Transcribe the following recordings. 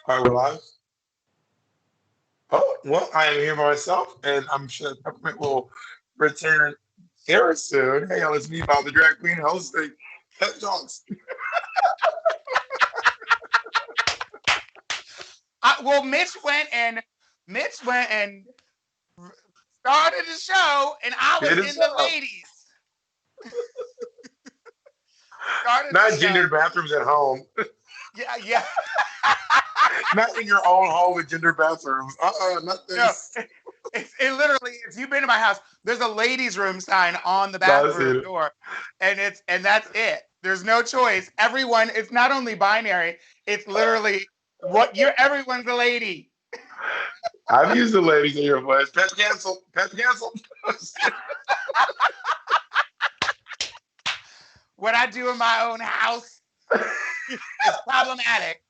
All right, we're live. Oh, well, I am here by myself, and I'm sure Peppermint will return very soon. Hey, y'all, it's me, Bob, the drag queen, hosting Pep Talks. Well, Mitch went and started the show, and I was It is in the up. ladies. Started the Not show. gendered bathrooms at home. Yeah, yeah. Not in your own home with gendered bathrooms. Not No, this. it literally is. You've been to my house. There's a ladies' room sign on the That's bathroom it. door, and that's it. There's no choice. Everyone. It's not only binary. It's literally what you're. Everyone's a lady. I've used the ladies in your voice. Pep cancel. Pep cancel. What I do in my own house is problematic.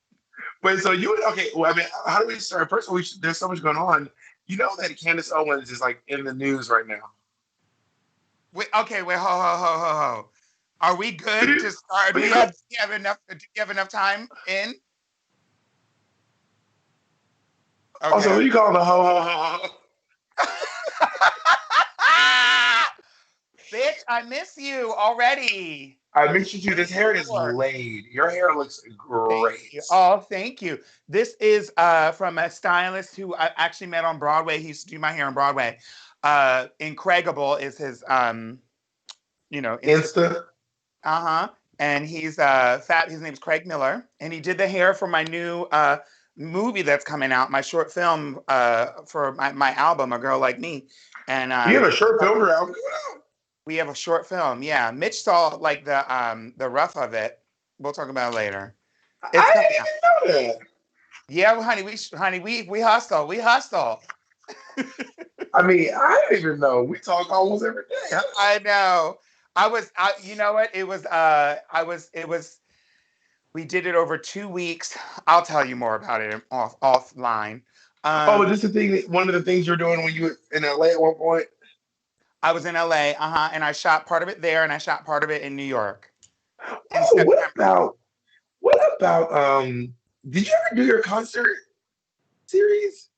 Wait, so you okay? Well, I mean, how do we start? First of all, there's so much going on. You know that Candace Owens is like in the news right now. Wait, okay, wait, ho, ho, ho, ho, ho. Are we What do good you, to start? what do you call? Do you have enough time in? Also, what Okay. do you call the ho ho ho ho? Bitch, I miss you already. I mentioned you. What are This you hair is for? laid. Your hair looks Thank you. great. Oh, thank you. This is from a stylist who I actually met on Broadway. He used to do my hair on Broadway. Incredible is his Instagram. Insta. Uh-huh. And he's fat. His name's Craig Miller. And he did the hair for my new movie that's coming out, my short film for my album, A Girl Like Me. And You have a short film around. we have a short film. Yeah. Mitch saw like the rough of it. We'll talk about it later. It's I coming didn't out. even know that. Yeah, well, honey, we hustle. We hustle. I mean, I didn't even know. We talk almost every day. I know. You know what? It was we did it over 2 weeks. I'll tell you more about it offline. Oh, but Um, this is the thing. One of the things you're doing when you were in LA at one point. I was in LA, and I shot part of it there, and I shot part of it in New York in Oh, what September. about what about Did you ever do your concert series?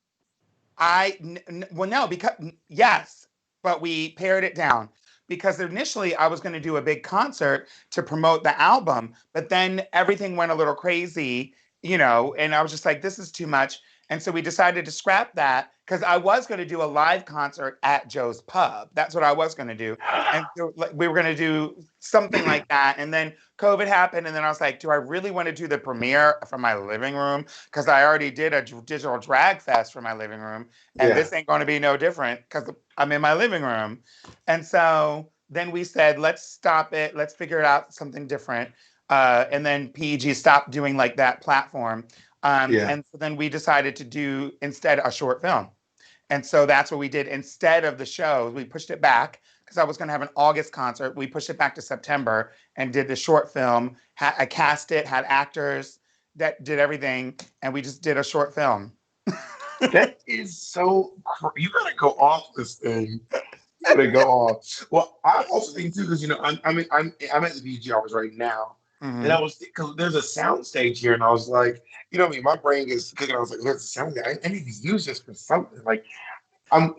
Well, no, because yes, but we pared it down because initially I was going to do a big concert to promote the album, but then everything went a little crazy, and I was just like, this is too much. And so we decided to scrap that because I was going to do a live concert at Joe's Pub. That's what I was going to do. And so, like, we were going to do something like that. And then COVID happened. And then I was like, do I really want to do the premiere from my living room? Because I already did a digital drag fest for my living room. And Yeah. this ain't going to be no different because I'm in my living room. And so then we said, let's stop it. Let's figure it out something different. And then PEG stopped doing like that platform. Yeah. And so then we decided to do instead a short film. And so that's what we did instead of the shows. We pushed it back because I was going to have an August concert. We pushed it back to September and did the short film. I cast it, had actors that did everything, and we just did a short film. That is so. You gotta go off this thing. You gotta go off. Well, I also think too because I'm at the VG office right now, and I Hmm. was because there's a sound stage here, and I was like, what I mean, my brain is cooking. I was like, there's a sound. I need to use this for something. Like I'd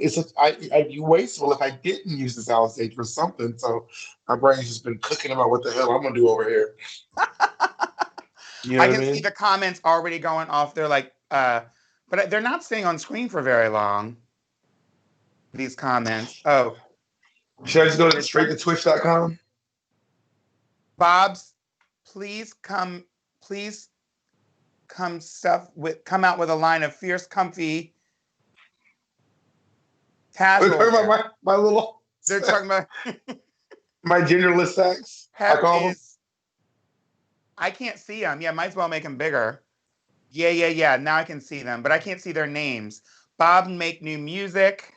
be wasteful if I didn't use the sound stage for something. So my brain's just been cooking about what the hell I'm gonna do over here. You know I what I can see mean? the comments already going off. They're like, but they're not staying on screen for very long. These comments. Oh, Should I just go it's straight to Twitch.com? Bob's. Please come out with a line of fierce, comfy We're casual talking about wear. my little They're talking about my genderless sex. I Pep call them. is. I can't see them. Yeah, might as well make them bigger. Yeah, yeah, yeah. Now I can see them, but I can't see their names. Bob make new music.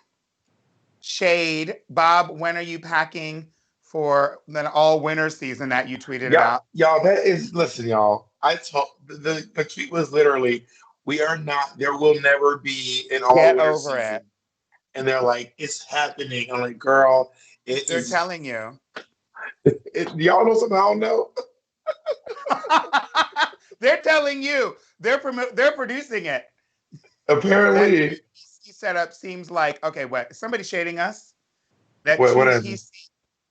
Shade. Bob, when are you packing for the all winter season that you tweeted Y'all, about? y'all, that is listen, y'all. I told the tweet was literally, "We are not. There will never be an all Get winter over it. season." And they're like, "It's happening." I'm like, "Girl, it They're is." telling you. Y'all know something I don't know. They're telling you. They're producing it. That Apparently, PC setup seems like okay. What? Is somebody shading us? That what two whatever. PC.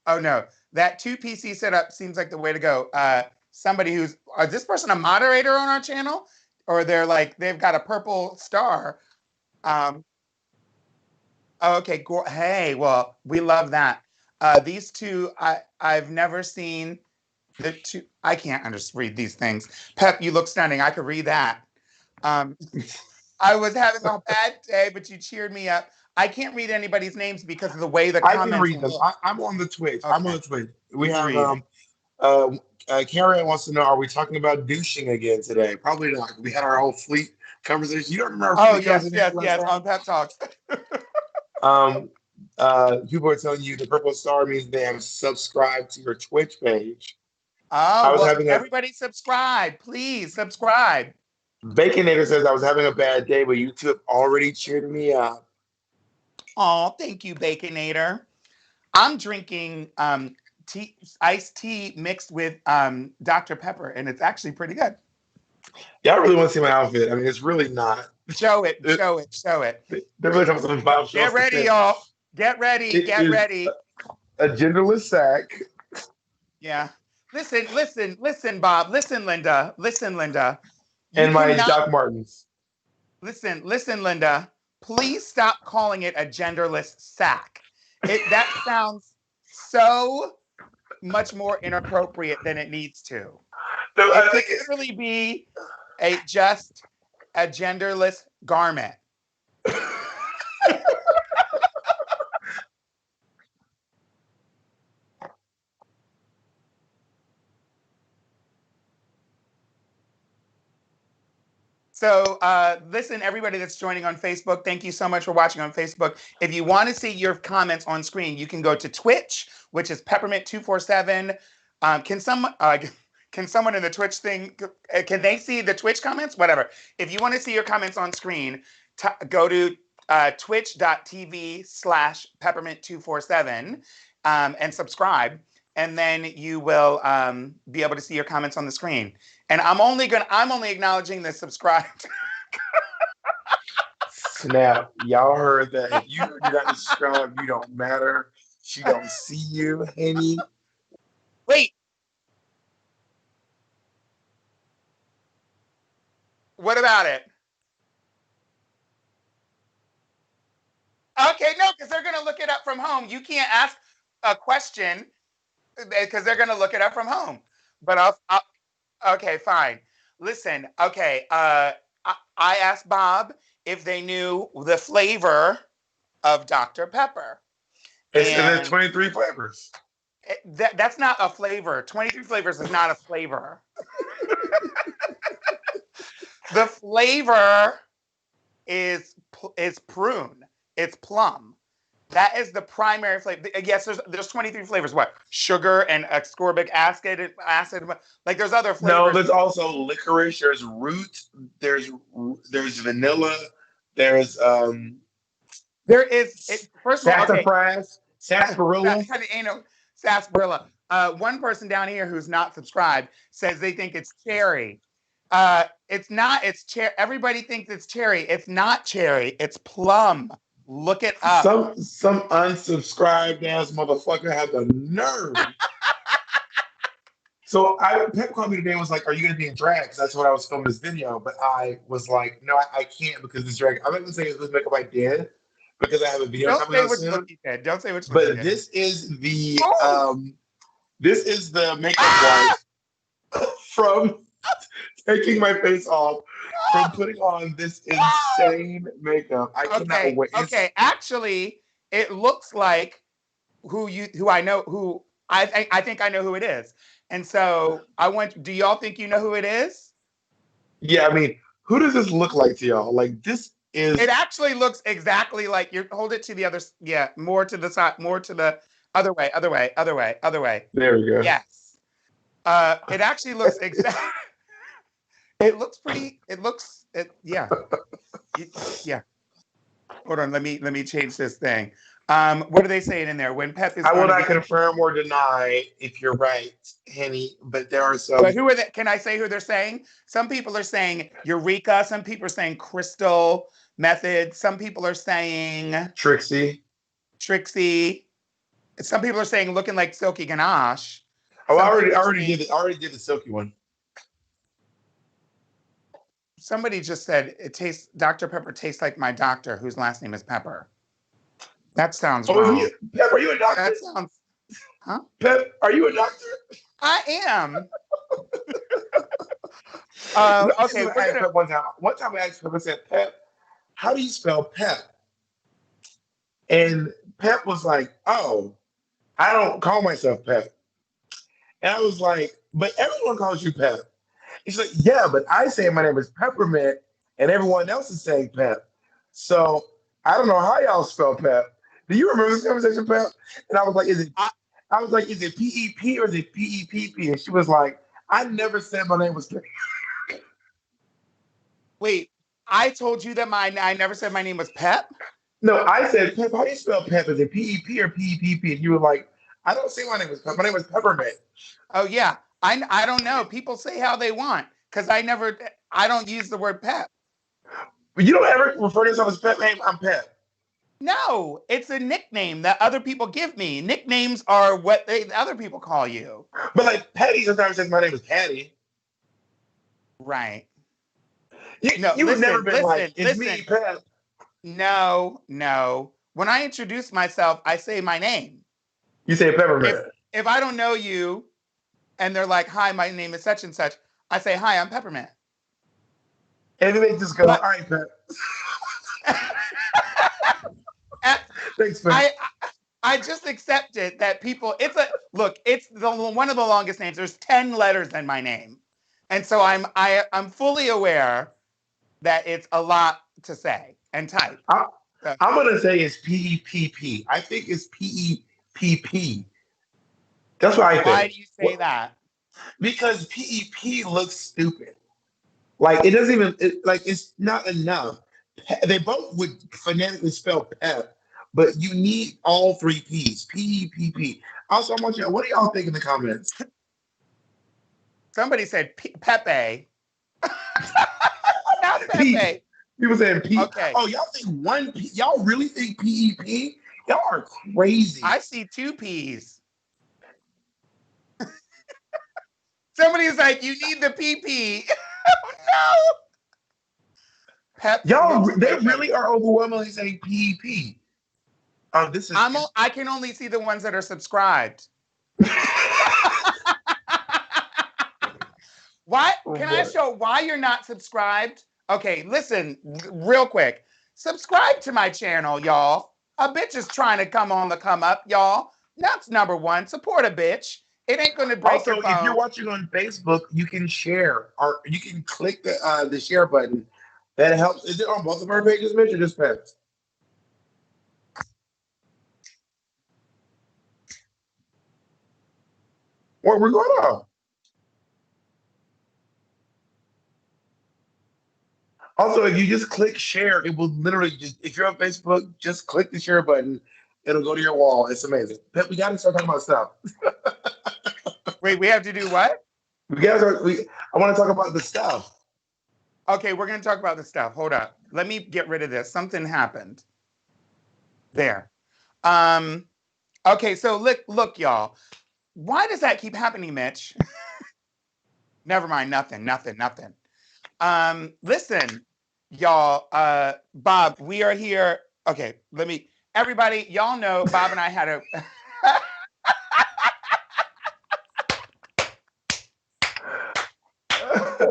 Oh no, that two PC setup seems like the way to go. Somebody who's is this person a moderator on our channel, or they're like they've got a purple star. Um, okay, hey, well, we love that. These two, I've never seen the two. I can't read these things. Pep, you look stunning. I could read that. Um, I was having a bad day, but you cheered me up. I can't read anybody's names because of the way the I can comments read them. look. I'm on the Twitch. I'm on Okay, the Twitch. We please have read. uh, Karen wants to know: Are we talking about douching again today? Probably not. We had our whole fleet conversation. You don't remember our Oh fleet yes, conversation yes, last yes. On time? Pep Talks. Um, People are telling you the purple star means they have subscribed to your Twitch page. I Oh was well, having a everybody subscribe, please subscribe. Baconator says I was having a bad day, but you two have already cheered me up. Oh, thank you, Baconator. I'm drinking iced tea mixed with Dr. Pepper, and it's actually pretty good. Y'all really want to see my outfit? I mean, it's really not. Show it, It, show it, show it. they're really talking about show Get us the ready, fit. y'all. Get ready, It get is ready. a genderless sack. Yeah. Listen, Bob. Listen, Linda. Listen, Linda. You And my cannot Doc Martens. listen, Linda. Please stop calling it a genderless sack. That sounds so much more inappropriate than it needs to. No, I It could think it's literally be just a genderless garment. So listen, everybody that's joining on Facebook, thank you so much for watching on Facebook. If you want to see your comments on screen, you can go to Twitch, which is Peppermint247. Can someone in the Twitch thing, can they see the Twitch comments? Whatever. If you want to see your comments on screen, go to twitch.tv/Peppermint247 and subscribe. And then you will be able to see your comments on the screen. And I'm only acknowledging the subscribed. snap. Y'all heard that. If you do not subscribe, you don't matter. She don't see you, Henny. Wait, what about it? Okay, no, because they're gonna look it up from home. You can't ask a question because they're gonna look it up from home. But okay, fine. Listen, okay. I asked Bob if they knew the flavor of Dr. Pepper, And there's and 23 flavors. that's not a flavor. 23 flavors is not a flavor. The flavor is prune. It's plum. That is the primary flavor. Yes, there's 23 flavors. What? Sugar and ascorbic acid. Like there's other No, flavors. there's also licorice. There's root. There's vanilla. There's There is first of all, okay. sassafras, sarsaparilla. Honey, ain't no sarsaparilla. One person down here who's not subscribed says they think it's cherry. It's not. It's cherry. Everybody thinks it's cherry. It's not cherry. It's plum. Look it up. Some unsubscribed ass motherfucker had the nerve. So Pep called me today and was like, "Are you gonna be in drag?" Because that's what I was filming this video. But I was like, "No, I can't because this drag." I'm not gonna say it's this makeup I did because I have a video Don't coming say out which look soon. you did. Don't say which look you But did. Oh! this is the makeup Ah! wipe from taking my face off from putting on this insane makeup. I cannot Okay, wait. okay. Actually, it looks like who I know who I think I know who it is. And so I want. Do y'all think you know who it is? Yeah, I mean, who does this look like to y'all? Like this It is actually looks exactly like you hold it to the other. Yeah, more to the side, more to the other way, other way, other way, other way. there we go. Yes. It actually looks exact. It looks pretty. Yeah. Yeah. Hold on. Let me change this thing. What are they saying in there? When Pep is I will going to not be. confirm or deny if you're right, Henny, but there are But some. who are they? Can I say who they're saying? Some people are saying Eureka. Some people are saying Crystal Method. Some people are saying Trixie. Trixie. Some people are saying looking like Silky Ganache. Oh, Some people I are already saying did it. I already did the silky one. somebody just said it tastes Dr. Pepper tastes like my doctor, whose last name is Pepper. That sounds Oh, is wrong. you, Pep? Are you a doctor? That sounds, huh? Pep, are you a doctor? I am. Let me just Okay, we're ask gonna. Pep one time. One time I asked Pep, I said, Pep, how do you spell Pep? And Pep was like, oh, I don't call myself Pep. And I was like, but everyone calls you Pep. He's like, yeah, but I say my name is Peppermint, and everyone else is saying Pep. So I don't know how y'all spell Pep. Do you remember this conversation, Pep? And I was like, I, is it P-E-P or is it P-E-P-P? And she was like, I never said my name was Pep. wait, I told you that I never said my name was Pep. No, I said, Pep, how do you spell Pep? Is it P-E-P or P-E-P-P? And you were like, I don't say my name was Pep. My name is Peppermint. Oh yeah, I don't know. People say how they want because I don't use the word Pep. But you don't ever refer to yourself as Pep. Hey, I'm Pep. No, it's a nickname that other people give me. Nicknames are what other people call you. But like Patty sometimes says my name is Patty. Right. You, No, you would never listen, been like, listen, it's me, listen. Pep. No, no. When I introduce myself, I say my name. You say If Peppermint. if I don't know you and they're like, "Hi, my name is such and such," I say, "Hi, I'm Peppermint." And then they just go, all But right, Pep. I Thanks, Pep. I I just accepted that people. It's a look. It's one of the longest names. There's 10 letters in my name, and so I'm fully aware that it's a lot to say and type. I, So I'm going to say it's P-E-P-P. I think it's P-E-P-P. That's what I why think. do you say What, that? because P-E-P looks stupid. Like, it doesn't even, like, it's not enough. They both would phonetically spell Pep, but you need all three P's. P-E-P-P. Also, I want you, what do y'all think in the comments? Somebody said Pepe, not P. Pepe. People saying P. Okay, Oh, y'all think one P? Y'all really think P-E-P? Y'all are crazy. I see two P's. Somebody's like, you need the PP. Oh no. Pep Y'all, looks they way better. really are overwhelmingly saying P-E-P. Oh, this is. I can only see the ones that are subscribed. Why can I What? show why you're not subscribed? Okay, listen, real quick. Subscribe to my channel, y'all. A bitch is trying to come on the come up, y'all. That's number one. Support a bitch. It ain't gonna break your Also, if you're phone. watching on Facebook, you can share or you can click the share button. That helps. Is it on both of our pages, Mitch, or just Pep's? What we're going on? Also, if you just click share, it will literally just, if you're on Facebook, just click the share button. It'll go to your wall. It's amazing. Pep, we got to start talking about stuff. Wait, we have to do what? We got to start, I want to talk about the stuff. Okay, we're gonna talk about the stuff. Hold up. Let me get rid of this. Something happened. There. Um, okay, so look, y'all. Why does that keep happening, Mitch? Never mind, nothing. Listen, y'all, Bob, we are here. Okay, everybody, y'all know Bob and I had a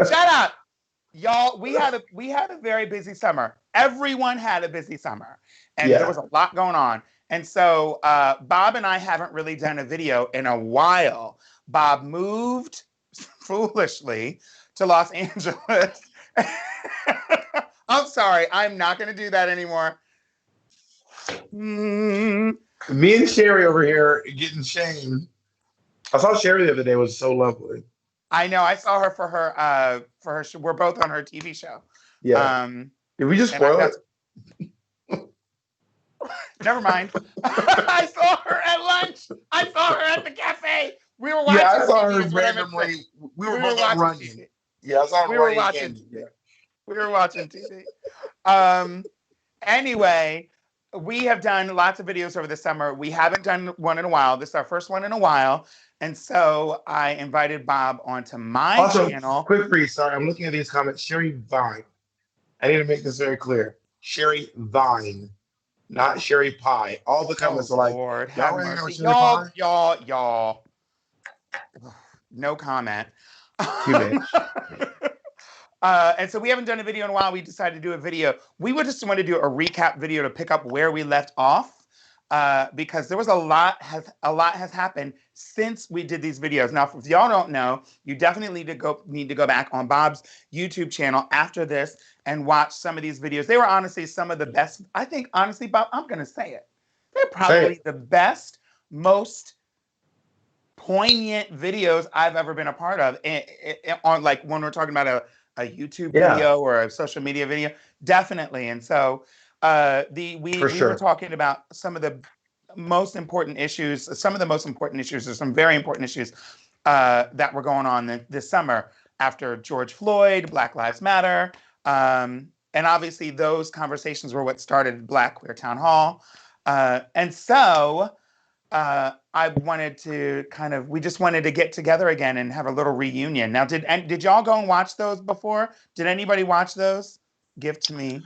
shut up. Y'all, we had a very busy summer. Everyone had a busy summer, and there Yeah. was a lot going on. And so Bob and I haven't really done a video in a while. Bob moved foolishly to Los Angeles. I'm sorry, I'm not going to do that anymore. Mm, Me and Sherry over here getting shamed. I saw Sherry the other day. It was so lovely. I know. I saw her for her. We're both on her TV show. Yeah. Did we just And I spoil got. it? Never mind. I saw her at lunch. I saw her at the cafe. We were Yeah, I watching saw TV. her Is what I meant to say. randomly. We were We were both out watching running. TV. Yeah, I saw her We were running watching again. TV. Yeah. We were watching TV. Um, anyway, we have done lots of videos over the summer. We haven't done one in a while. This is our first one in a while. And so I invited Bob onto my Also, channel. quick freeze. Sorry, I'm looking at these comments. Sherry Vine. I need to make this very clear. Sherry Vine, not Sherry Pie. All the Oh comments are like, Lord, y'all have want to hang out mercy. with Sherry Pie? Y'all. No comment. You bitch. And so we haven't done a video in a while. We decided to do a video. We would just want to do a recap video to pick up where we left off, because there was a lot has happened since we did these videos. Now, if y'all don't know, you definitely need to go back on Bob's YouTube channel after this and watch some of these videos. They were honestly some of the best. I think honestly, Bob, I'm gonna say it. They're Say probably it. the best, most poignant videos I've ever been a part of. On like when we're talking about a YouTube Yeah, video or a social media video, definitely. And so for we were sure. talking about some of the most important issues, or some very important issues that were going on this summer after George Floyd, Black Lives Matter. And obviously those conversations were what started Black Queer Town Hall. And so I wanted to we just wanted to get together again and have a little reunion. Now, did y'all go and watch those before? Did anybody watch those? Give to me.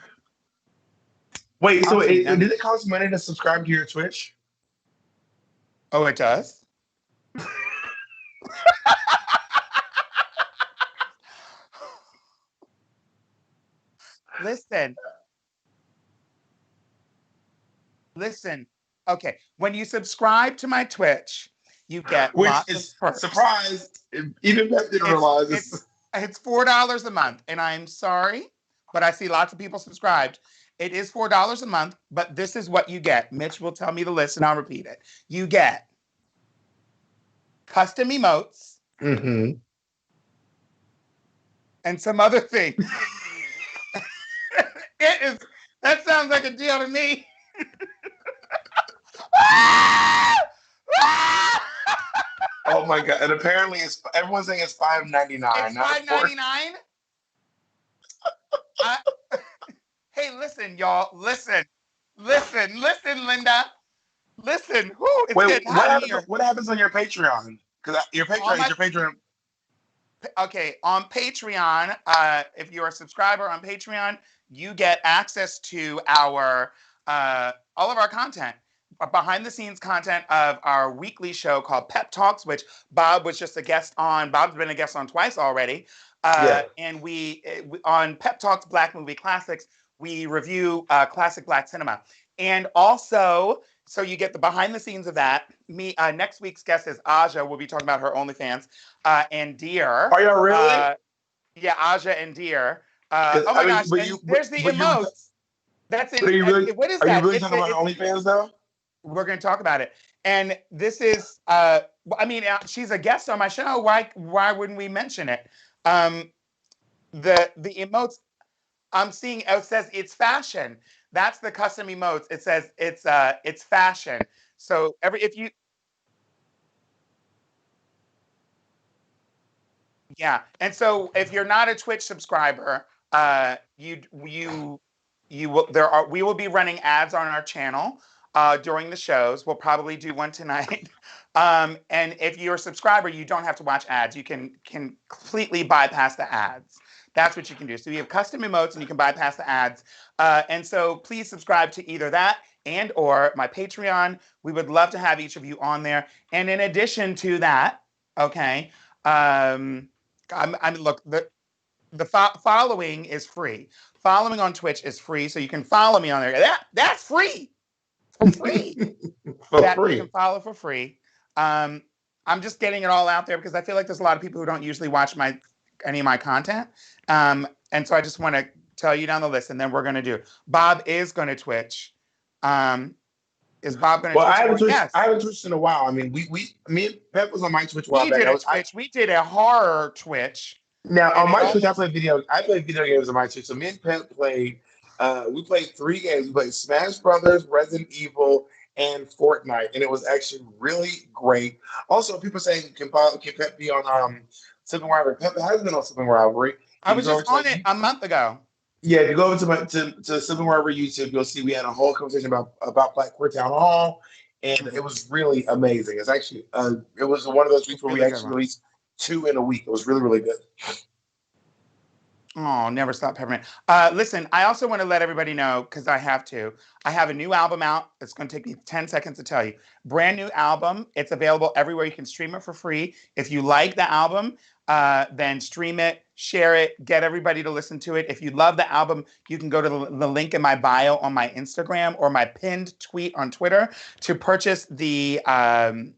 Wait, so Honestly, none. did it cost money to subscribe to your Twitch? Oh, it does? Listen, listen. Okay, when you subscribe to my Twitch, you get Which lots of is perks. surprise. Even Beth didn't It's realize it's this. it's $4 a month, and I'm sorry, but I see lots of people subscribed. It is $4 a month, but this is what you get. Mitch will tell me the list, and I'll repeat it. You get custom emotes Mm-hmm. and some other things. It is. That sounds like a deal to me. Oh my god! And apparently, everyone's saying it's $5.99, It's not $5.99. Hey, listen, y'all. Listen, Linda. Listen. Whoo, it's Wait, getting hot in here. what happens on your Patreon? Because your On Patreon is my your Patreon. Okay, on Patreon, if you're a subscriber on Patreon, you get access to our all of our content, behind the scenes content of our weekly show called Pep Talks, which Bob was just a guest on. Bob's been a guest on twice already. Yeah. And we on Pep Talks Black Movie Classics, we review classic Black cinema. And also, so you get the behind the scenes of that. Me next week's guest is Aja. We'll be talking about her OnlyFans. And Deer. Are y'all really? Yeah, Aja and Deer. Because Oh I my mean, gosh! And there's the but you, emotes. That's but in. What is are you that? really talking about OnlyFans though? We're going to talk about it. And this is. I mean, she's a guest on my show. Why wouldn't we mention it? The emotes I'm seeing. Oh, it says it's fashion. That's the custom emotes. It says it's fashion. So if you Yeah, and so if you're not a Twitch subscriber, you will we will be running ads on our channel during the shows. We'll probably do one tonight. And if you're a subscriber, you don't have to watch ads. You can completely bypass the ads. That's what you can do. So you have custom emotes, and you can bypass the ads. And so please subscribe to either that and or my Patreon. We would love to have each of you on there. And in addition to that, okay. Look, the following is free. Following on Twitch is free, so you can follow me on there. That's free for free. For That you can free. follow for free. I'm just getting it all out there because I feel like there's a lot of people who don't usually watch any of my content, and so I just want to tell you down the list, and then we're going to do. Bob is going to Twitch. Is Bob going to Well, Twitch more? I Yes. haven't twitched in a while. I mean, me and Pep was on my Twitch a while We back. did a Twitch. We did a horror Twitch, Now and on it my Twitch, almost. I play video games on my Twitch. So me and Pep played. We played 3 games. We played Smash Brothers, Resident Evil, and Fortnite, and it was actually really great. Also, people saying can Pep be on Civil Rivalry? Pep has been on Civil Rivalry. I If you was go over just to my on it a month ago. yeah, if you go over to Civil Rivalry YouTube, you'll see we had a whole conversation about Black Queer Town Hall, and it Mhm. was really amazing. It's actually it was one of those weeks where we Really good actually one. released 2 in a week. It was really really good. Oh, never stop Peppermint. Listen, I also want to let everybody know, because I have to. I have a new album out. It's going to take me 10 seconds to tell you. Brand new album. It's available everywhere. You can stream it for free. If you like the album, then stream it, share it, get everybody to listen to it. If you love the album, you can go to the link in my bio on my Instagram or my pinned tweet on Twitter to purchase the vinyl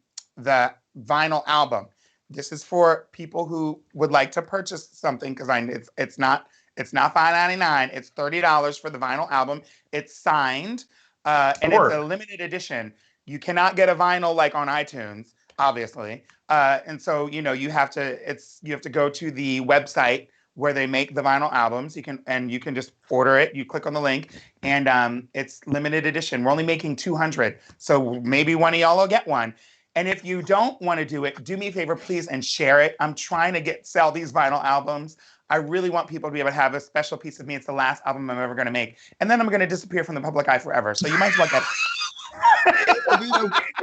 album. This is for people who would like to purchase something, because it's not $5.99. It's $30 for the vinyl album. It's signed, and it's a Work. limited edition. You cannot get a vinyl like on iTunes, obviously, and so you have to go to the website where they make the vinyl albums. You can just order it. You click on the link, and it's limited edition. We're only making 200, so maybe one of y'all will get one. And if you don't want to do it, do me a favor, please, and share it. I'm trying to sell these vinyl albums. I really want people to be able to have a special piece of me. It's the last album I'm ever going to make. And then I'm going to disappear from the public eye forever. So you might as well get it.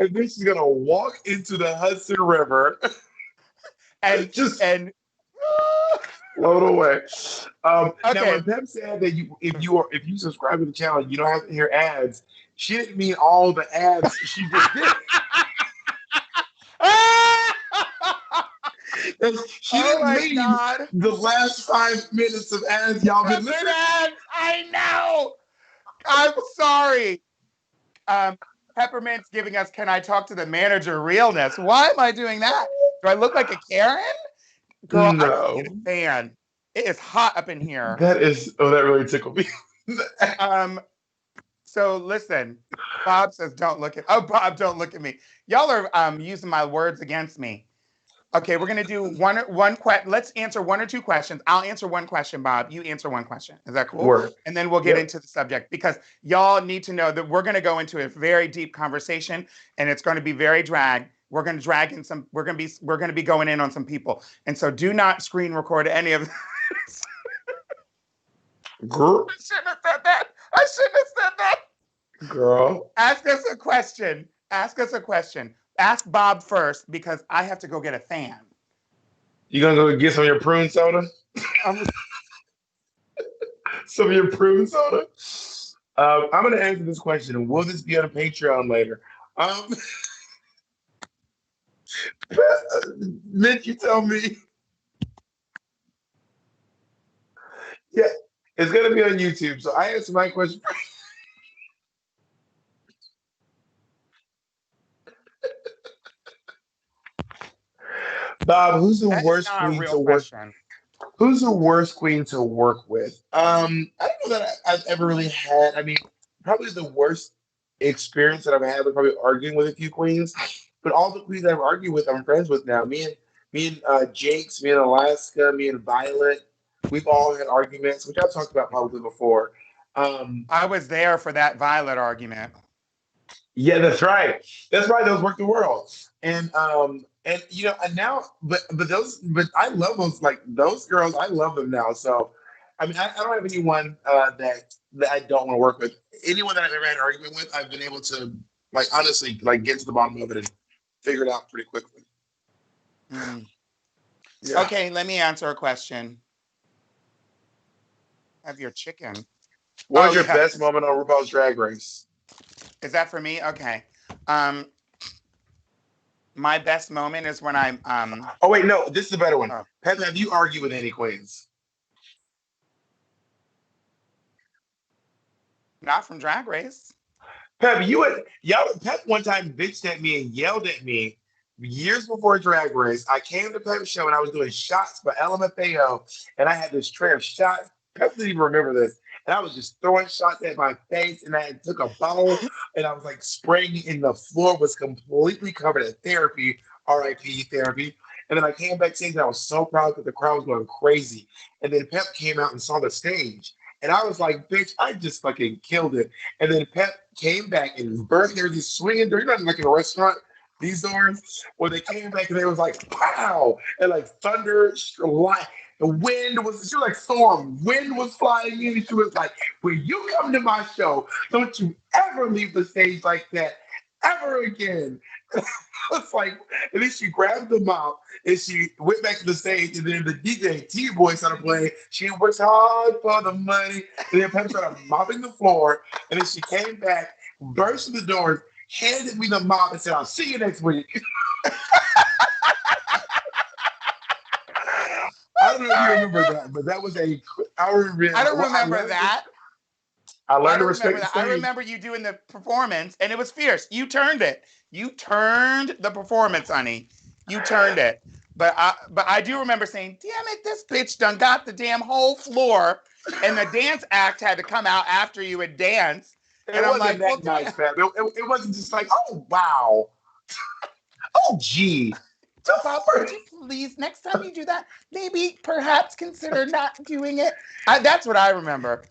And then she's gonna walk into the Hudson River, and just and float away. Now, okay. when Pep said that if you subscribe to the channel, you don't have to hear ads. She didn't mean all the ads she just did. She Oh didn't my mean God. the last 5 minutes of ads y'all been Peppermint listening. ads. I know. I'm sorry. Um, Peppermint's giving us "Can I talk to the manager?" realness. Why am I doing that? Do I look like a Karen? Girl, I need to get a No, fan. It is hot up in here. that really tickled me. Um, so listen, Bob says, "Don't look at." Oh, Bob, don't look at me. Y'all are using my words against me. Okay, we're gonna do one question. Let's answer one or two questions. I'll answer one question, Bob. You answer one question. Is that cool? Work. And then we'll get Yep. into the subject, because y'all need to know that we're gonna go into a very deep conversation, and it's going to be very drag. We're gonna drag in some. We're gonna be going in on some people, and so do not screen record any of this. Girl, I shouldn't have said that. I shouldn't have said that. girl. Ask us a question. Ask us a question. Ask Bob first, because I have to go get a fan. You gonna go get some of your prune soda? Um, Some of your prune soda? I'm gonna answer this question. Will this be on Patreon later? Um, Mitch, you tell me. Yeah, it's gonna be on YouTube. So I answer my question. Bob, who's the that is worst not a queen real to work? question. Who's the worst queen to work with? I don't know that I've ever really had. I mean, probably the worst experience that I've had was probably arguing with a few queens. But all the queens I've argued with, I'm friends with now. Me and Jinx, me and Alaska, me and Violet, we've all had arguments, which I've talked about probably before. Um, I was there for that Violet argument. yeah, that's right. That's right. Those work the world. And and now but I love those like those girls. I love them now. So I mean I don't have anyone that I don't want to work with. Anyone that I've ever had an argument with, I've been able to like honestly like get to the bottom of it and figure it out pretty quickly. Mm. Yeah. Okay, let me answer a question. Have your chicken. What Oh was your yeah, best moment on RuPaul's Drag Race? is that for me? Okay. Um, my best moment is when I'm Oh wait, no, this is a better one. oh, Pep, have you argued with any queens? not from Drag Race. Pep, Pep one time bitched at me and yelled at me years before Drag Race. I came to Pep's show and I was doing shots for LMFAO and I had this tray of shots. Pep didn't even remember this. and I was just throwing shots at my face, and I took a bottle, and I was like spraying it, and the floor was completely covered in therapy, RIP therapy. And then I came backstage, and I was so proud that the crowd was going crazy. And then Pep came out and saw the stage, and I was like, "Bitch, I just fucking killed it." And then Pep came back and burst there, these swinging doors. You're not like in a restaurant. These doors, when they came back and they was like, "Pow!" and like thunder, light, the wind was, she was like storm. Wind was flying in. And she was like, when you come to my show, don't you ever leave the stage like that ever again. It's like, and then she grabbed the mop and she went back to the stage, and then the DJ T Boy started playing. She works hard for the money. And then Pep started mopping the floor, and then she came back, burst through the doors, handed me the mop, and said, "I'll see you next week." I don't know if you remember that, but that was a. I remember. I don't Well, remember that. I I learned to don't respect remember the that. I stage. remember you doing the performance, and it was fierce. You turned it. You turned the performance, honey. You turned it. But I do remember saying, "Damn it, this bitch done got the damn whole floor," and the dance act had to come out after you had danced. And It I'm wasn't like, "Well, that damn." nice, Fab. It wasn't just like, oh wow, oh gee. Bob, would you please, next time you do that, maybe perhaps consider not doing it? That's what I remember.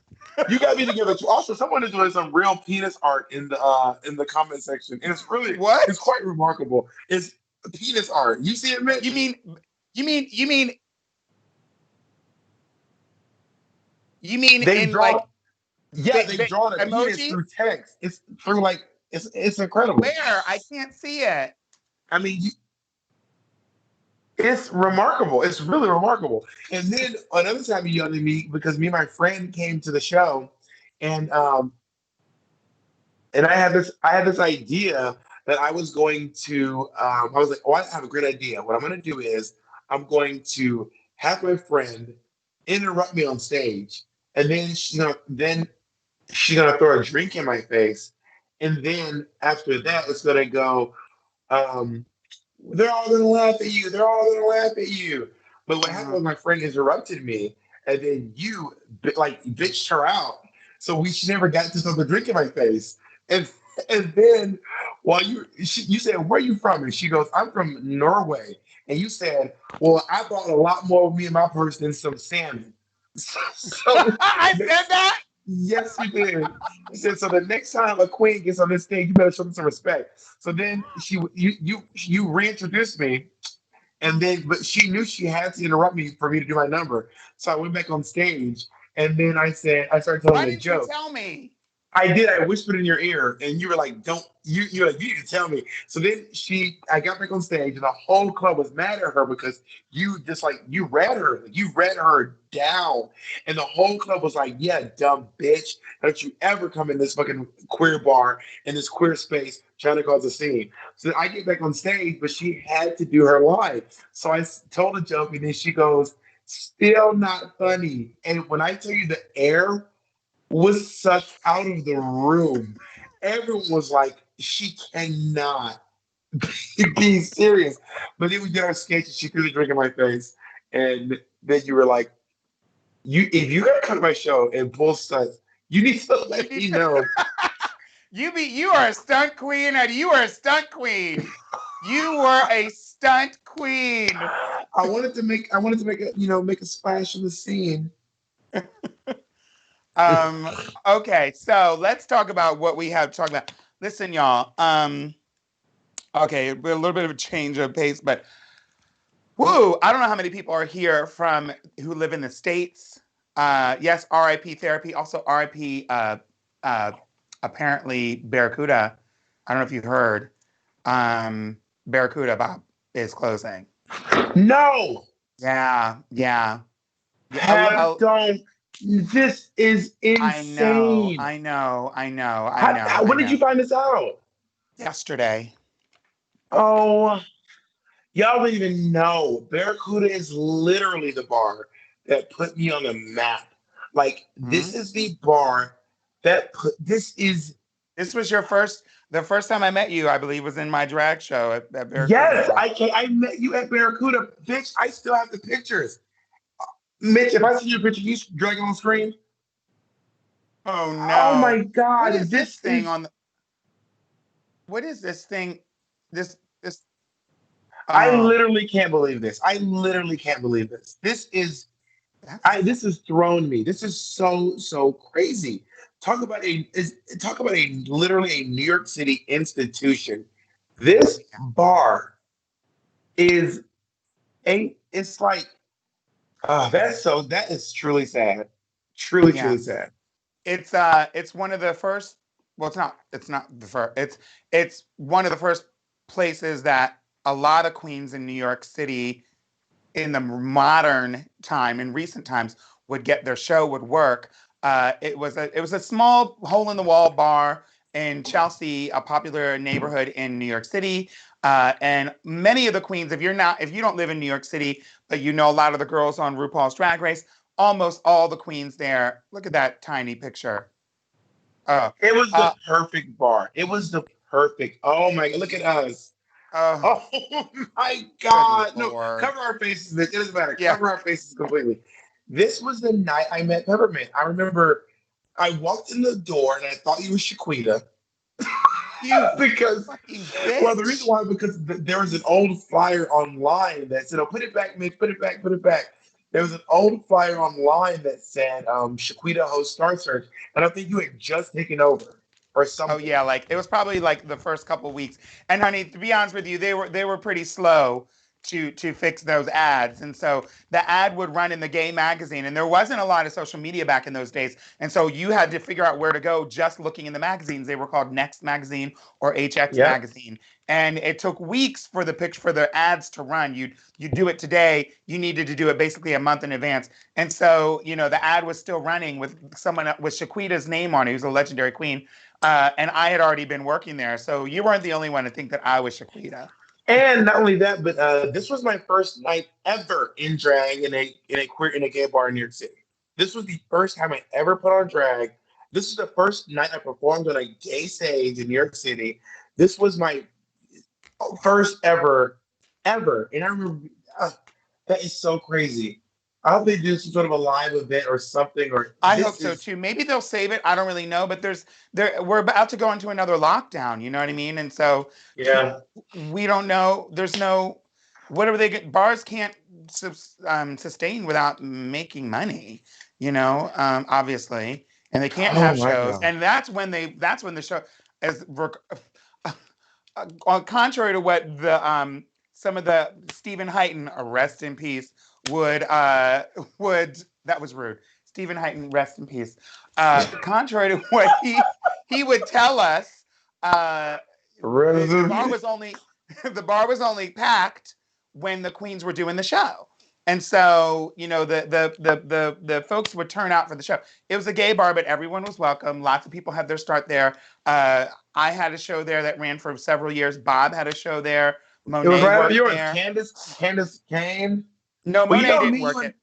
You got me together. Also, someone is doing some real penis art in the comment section, and it's What? quite remarkable. It's penis art. You see it, You Mitch? mean you mean They've in drawn. like Yeah, they've drawn a penis emoji? through text. It's through like it's incredible. Where? I can't see it. I mean, it's remarkable. It's really remarkable. And then another time you yelled at me because me and my friend came to the show, and I had this idea that I was going to I was like, oh, I have a great idea. What I'm going to do is I'm going to have my friend interrupt me on stage, and then she's gonna throw a drink in my face, and then after that it's gonna go. Um, they're all gonna laugh at you. They're all gonna laugh at you. But what happened Uh, was my friend interrupted me, and then you like bitched her out. So she never got to throw the drink in my face. And then while you said, "Where are you from?" And she goes, "I'm from Norway." And you said, "Well, I bought a lot more of me and my purse than some salmon." So I said that. yes, you did. He said, "So the next time a queen gets on this stage, you better show them some respect." So then you reintroduced me, and then but she knew she had to interrupt me for me to do my number. So I went back on stage, and then I started telling Why a didn't you joke. tell me? I did. I whispered in your ear, and you were like, "Don't you? You're like, you need to tell me." So then I got back on stage, and the whole club was mad at her because you just like you read her down, and the whole club was like, "Yeah, dumb bitch, don't you ever come in this fucking queer bar in this queer space trying to cause a scene." So I get back on stage, but she had to do her line. So told a joke, and then she goes, "Still not funny." And when I tell you the air was sucked out of the room. Everyone was like, she cannot be serious. But then we did our sketch and she threw the drink in my face. And then you were like, if you gotta come to my show and pull stunts, you need to You let need me to. know. You are a stunt queen, and you are a stunt queen. You were a stunt queen. I wanted to make a make a splash in the scene. Um. Okay, so let's talk about what we have to talk about. Listen, y'all. Okay, a little bit of a change of pace, but woo! I don't know how many people are here from who live in the States. Yes, RIP therapy. Also RIP. Uh, Apparently Barracuda. I don't know if you heard. Barracuda Bob is closing. No, Yeah, yeah, yeah. have don't. This is I know, insane. I know, I know, I know, I When did know. you find this out? Yesterday. Oh, y'all don't even know. Barracuda is literally the bar that put me on the map. Like this Hmm? is the bar that put this is This was the first time I met you, I believe, was in my drag show at Barracuda yes, Bob. I met you at Barracuda. Bitch, I still have the pictures. Mitch, if I see your picture, you drag it on screen. Oh Oh no. my What God, is this this thing is. on the what is this thing? This I oh literally can't believe this. I literally can't believe this. that's This has thrown me. This is so crazy. Talk about a literally a New York City institution. This yeah. bar is it's like that is truly sad. Yeah. Truly sad. It's one of the first well it's not the first. It's one of the first places that a lot of queens in New York City in the modern time, in recent times, would get their show, would work. It was a small hole in the wall bar in Chelsea, a popular neighborhood in New York City. And many of the queens, if you don't live in New York City, but you know a lot of the girls on RuPaul's Drag Race, almost all the queens there. Look at that tiny picture. Oh, It was the uh, perfect bar. It was the perfect. Oh my God, look at us. oh, Oh my good God. No, lord. cover our faces. It doesn't matter. Yeah, Cover our faces completely. This was the night I met Peppermint. I remember I walked in the door and I thought you were Shaquita you because, fucking well, the reason bitch. why because there was an old flyer online that said, "Oh, put it back, Mitch. Put it back. Put it back." There was an old flyer online that said Shaquita host Star Search, and I think you had just taken over or Oh something. yeah, like it was probably like the first couple weeks. And honey, to be honest with you, they were pretty slow to fix those ads. And so the ad would run in the gay magazine, and there wasn't a lot of social media back in those days. And so you had to figure out where to go just looking in the magazines. They were called Next Magazine or HX Yep. Magazine. And it took weeks for the ads to run. You do it today, you needed to do it basically a month in advance. And so, the ad was still running with someone with Shaquita's name on it, who's a legendary queen, and I had already been working there. So you weren't the only one to think that I was Shaquita. And not only that, but this was my first night ever in drag in a gay bar in New York City. This was the first time I ever put on drag. This is the first night I performed on a gay stage in New York City. This was my first ever, and I remember that is so crazy. I hope they do some sort of a live event or something. Or I hope this so is too. Maybe they'll save it. I don't really know, but we're about to go into another lockdown. You know what I mean? And so yeah we don't know. There's no whatever they get. Bars can't sustain without making money. Obviously, and they can't oh have my shows. God. And that's when the show as contrary to what the some of the Stephen Heighton, rest in peace, would that was rude. Stephen Heighton, rest in peace. Contrary to what he would tell us, uh, the bar was only the bar was only packed when the queens were doing the show. And so, the folks would turn out for the show. It was a gay bar, but everyone was welcome. Lots of people had their start there. I had a show there that ran for several years. Bob had a show there. It was Monet right after worked yours. there. Candace came. No, Well, you Monet know didn't me, work it.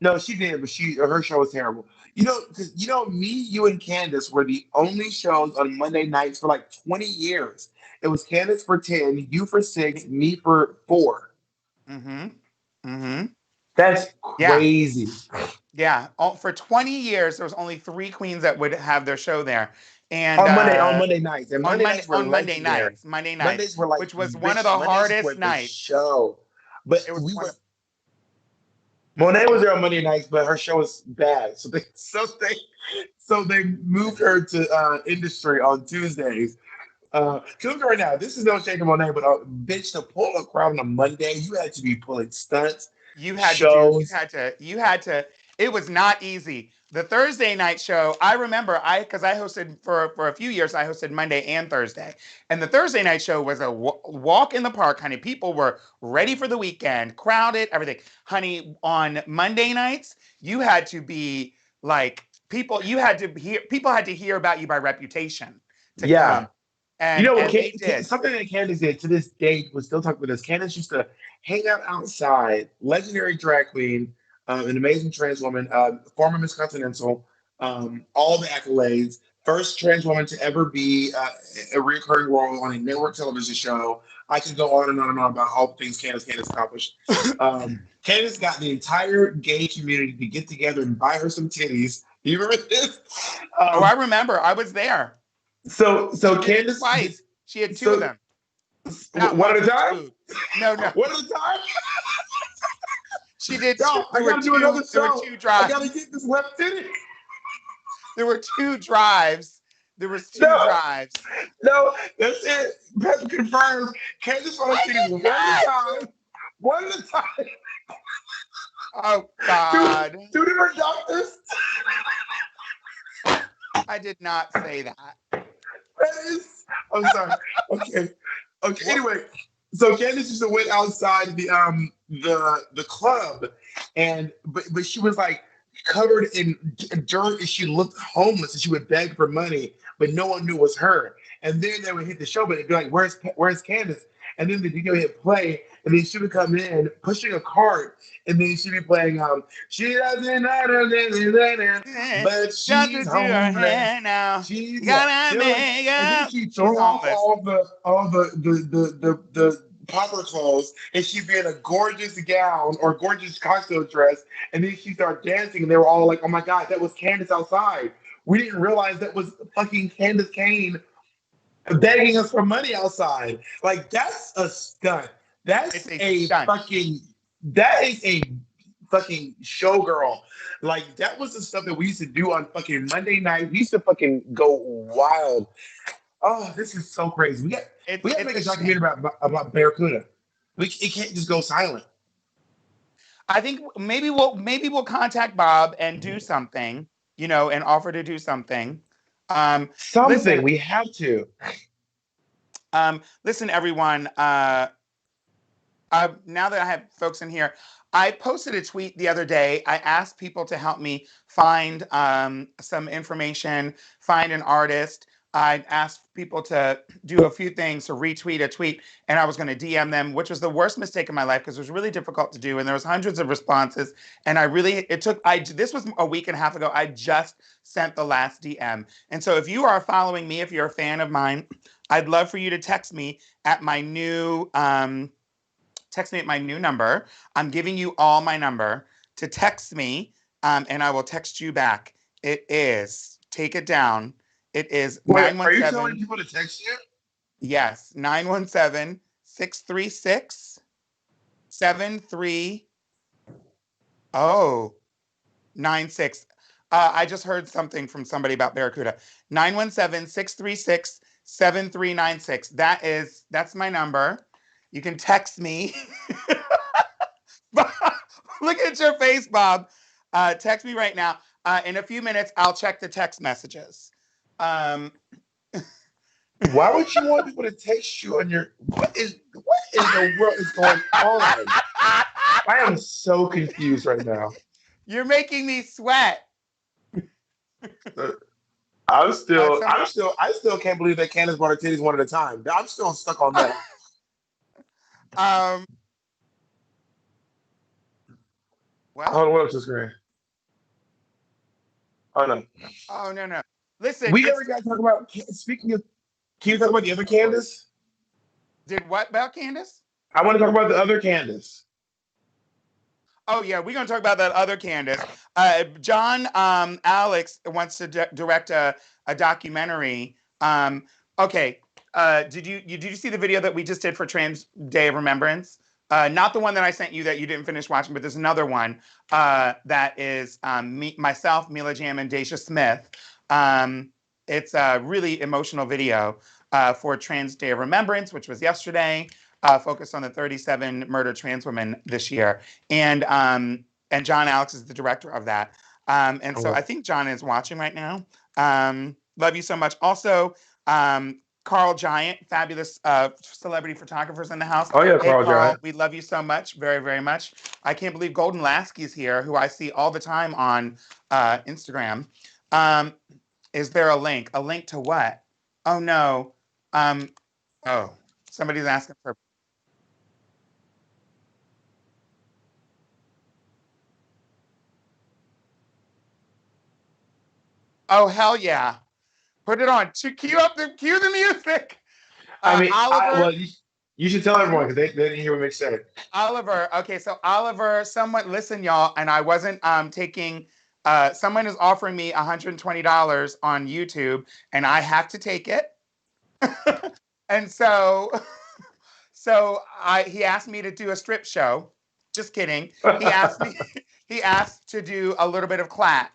no, she did, but her show was terrible. Because me, you, and Candace were the only shows on Monday nights for like 20 years. It was Candace for 10, you for 6, me for 4. Mm-hmm. Mm-hmm. That's Yeah. crazy. Yeah. For 20 years, there was only three queens that would have their show there. And On Monday nights, and Monday nights were legendary. Monday nights, Mondays were like, which was one of bitch, the Mondays were hardest the nights. show. But It was we one were of Monet was there on Monday nights, but her show was bad, so they moved her to industry on Tuesdays. Cause right now, this is no shade to Monet, but bitch, to pull a crowd on a Monday, you had to be pulling stunts, you had to do shows. you had to it was not easy. The Thursday night show, I remember because I hosted for a few years. I hosted Monday and Thursday, and the Thursday night show was a walk in the park, honey. People were ready for the weekend, crowded, everything, honey. On Monday nights, you had to be like people had to hear about you by reputation to Yeah, come, and they did. something that Candace did to this date was still talking with us. Candace used to hang out outside, legendary drag queen, an amazing trans woman, former Miss Continental, all the accolades, first trans woman to ever be a recurring role on a network television show. I could go on and on and on about all the things Candace accomplished. Candace got the entire gay community to get together and buy her some titties. You remember this? Oh, I remember. I was there. So She did it Candace did, twice. She had two of so them. Not one one, at a but time. two. No, no. One at a time. She did two. Yo, I gotta do another There were show. two I drives. gotta get this left titty. There were two drives. There was two No, drives. no, that's it. Pep confirms. Candace on the titties one at a time. One at a time. Oh Two, God. two different doctors. I did not say that. That is. I'm sorry. Okay. Okay. Anyway, so Candace used to wait outside the club, and but she was like covered in dirt, and she looked homeless, and she would beg for money, but no one knew it was her. And then they would hit the show, but they'd be like, "Where's Candace?" And then the DJ would hit play, and then she would come in pushing a cart, and then she'd be playing she doesn't know, but Just to she's do her homeless. hair now. She's Gotta chilling, make and then up. she She's throw off homeless. all the popper clothes, and she'd be in a gorgeous gown or gorgeous cocktail dress, and then she started dancing, and they were all like, "Oh my God, that was Candace outside." We didn't realize that was fucking Candace Kane begging us for money outside. Like that's a stunt. It's That's a a stunt. fucking. That is a fucking showgirl. Like that was the stuff that we used to do on fucking Monday night. We used to fucking go wild. Oh, this is so crazy. We got to It's make a a documentary shame. about Barracuda. It can't just go silent. I think maybe we'll contact Bob and do something, and offer to do something. Um, listen, Something we have to. listen, everyone. Now that I have folks in here, I posted a tweet the other day. I asked people to help me find some information, find an artist. I asked people to do a few things to retweet a tweet, and I was going to DM them, which was the worst mistake in my life because it was really difficult to do, and there was hundreds of responses. And this was a week and a half ago. I just sent the last DM, and so if you are following me, if you're a fan of mine, I'd love for you to text me at my new number. I'm giving you all my number to text me, and I will text you back. It is, take it down. It is Wait, are you telling 917, people to text you? yes, 917-636-73. Oh, 96. I just heard something from somebody about Barracuda. 917-636-7396. That's my number. You can text me. Look at your face, Bob. Text me right now. In a few minutes, I'll check the text messages. Um, Why would you want people to text you on your what in the world is going on? I am so confused right now. You're making me sweat. I still can't believe that Candace brought her titties one at a time. I'm still stuck on that. um, Hold well, on, what else is screen? Oh no. oh no, no. Listen, We never got to talk about speaking of can you talk about the other Candace? did what about Candace? I want to talk about the other Candace. Oh yeah, we're gonna talk about that other Candace. John Alex wants to direct a documentary. Okay, did you see the video that we just did for Trans Day of Remembrance? Not the one that I sent you that you didn't finish watching, but there's another one that is myself, Mila Jam, and Daisha Smith. It's a really emotional video for Trans Day of Remembrance, which was yesterday. Focused on the 37 murdered trans women this year, and John Alex is the director of that. And so I think John is watching right now. Love you so much. Also, Carl Giant, fabulous celebrity photographers in the house. Oh yeah, Hey, Carl Carl, Giant. we love you so much, very, very much. I can't believe Golden Lasky's here, who I see all the time on Instagram. Is there a link? A link to what? Oh no. Oh, somebody's asking for. Oh hell yeah! Put it on. Cue the music. I mean, Oliver. you should tell everyone because they didn't hear what Mick said. Oliver. Okay, so Oliver. Someone listen, y'all. And I wasn't taking Someone is offering me $120 on YouTube, and I have to take it. And so, he asked me to do a strip show. Just kidding. He asked me. He asked to do a little bit of clap.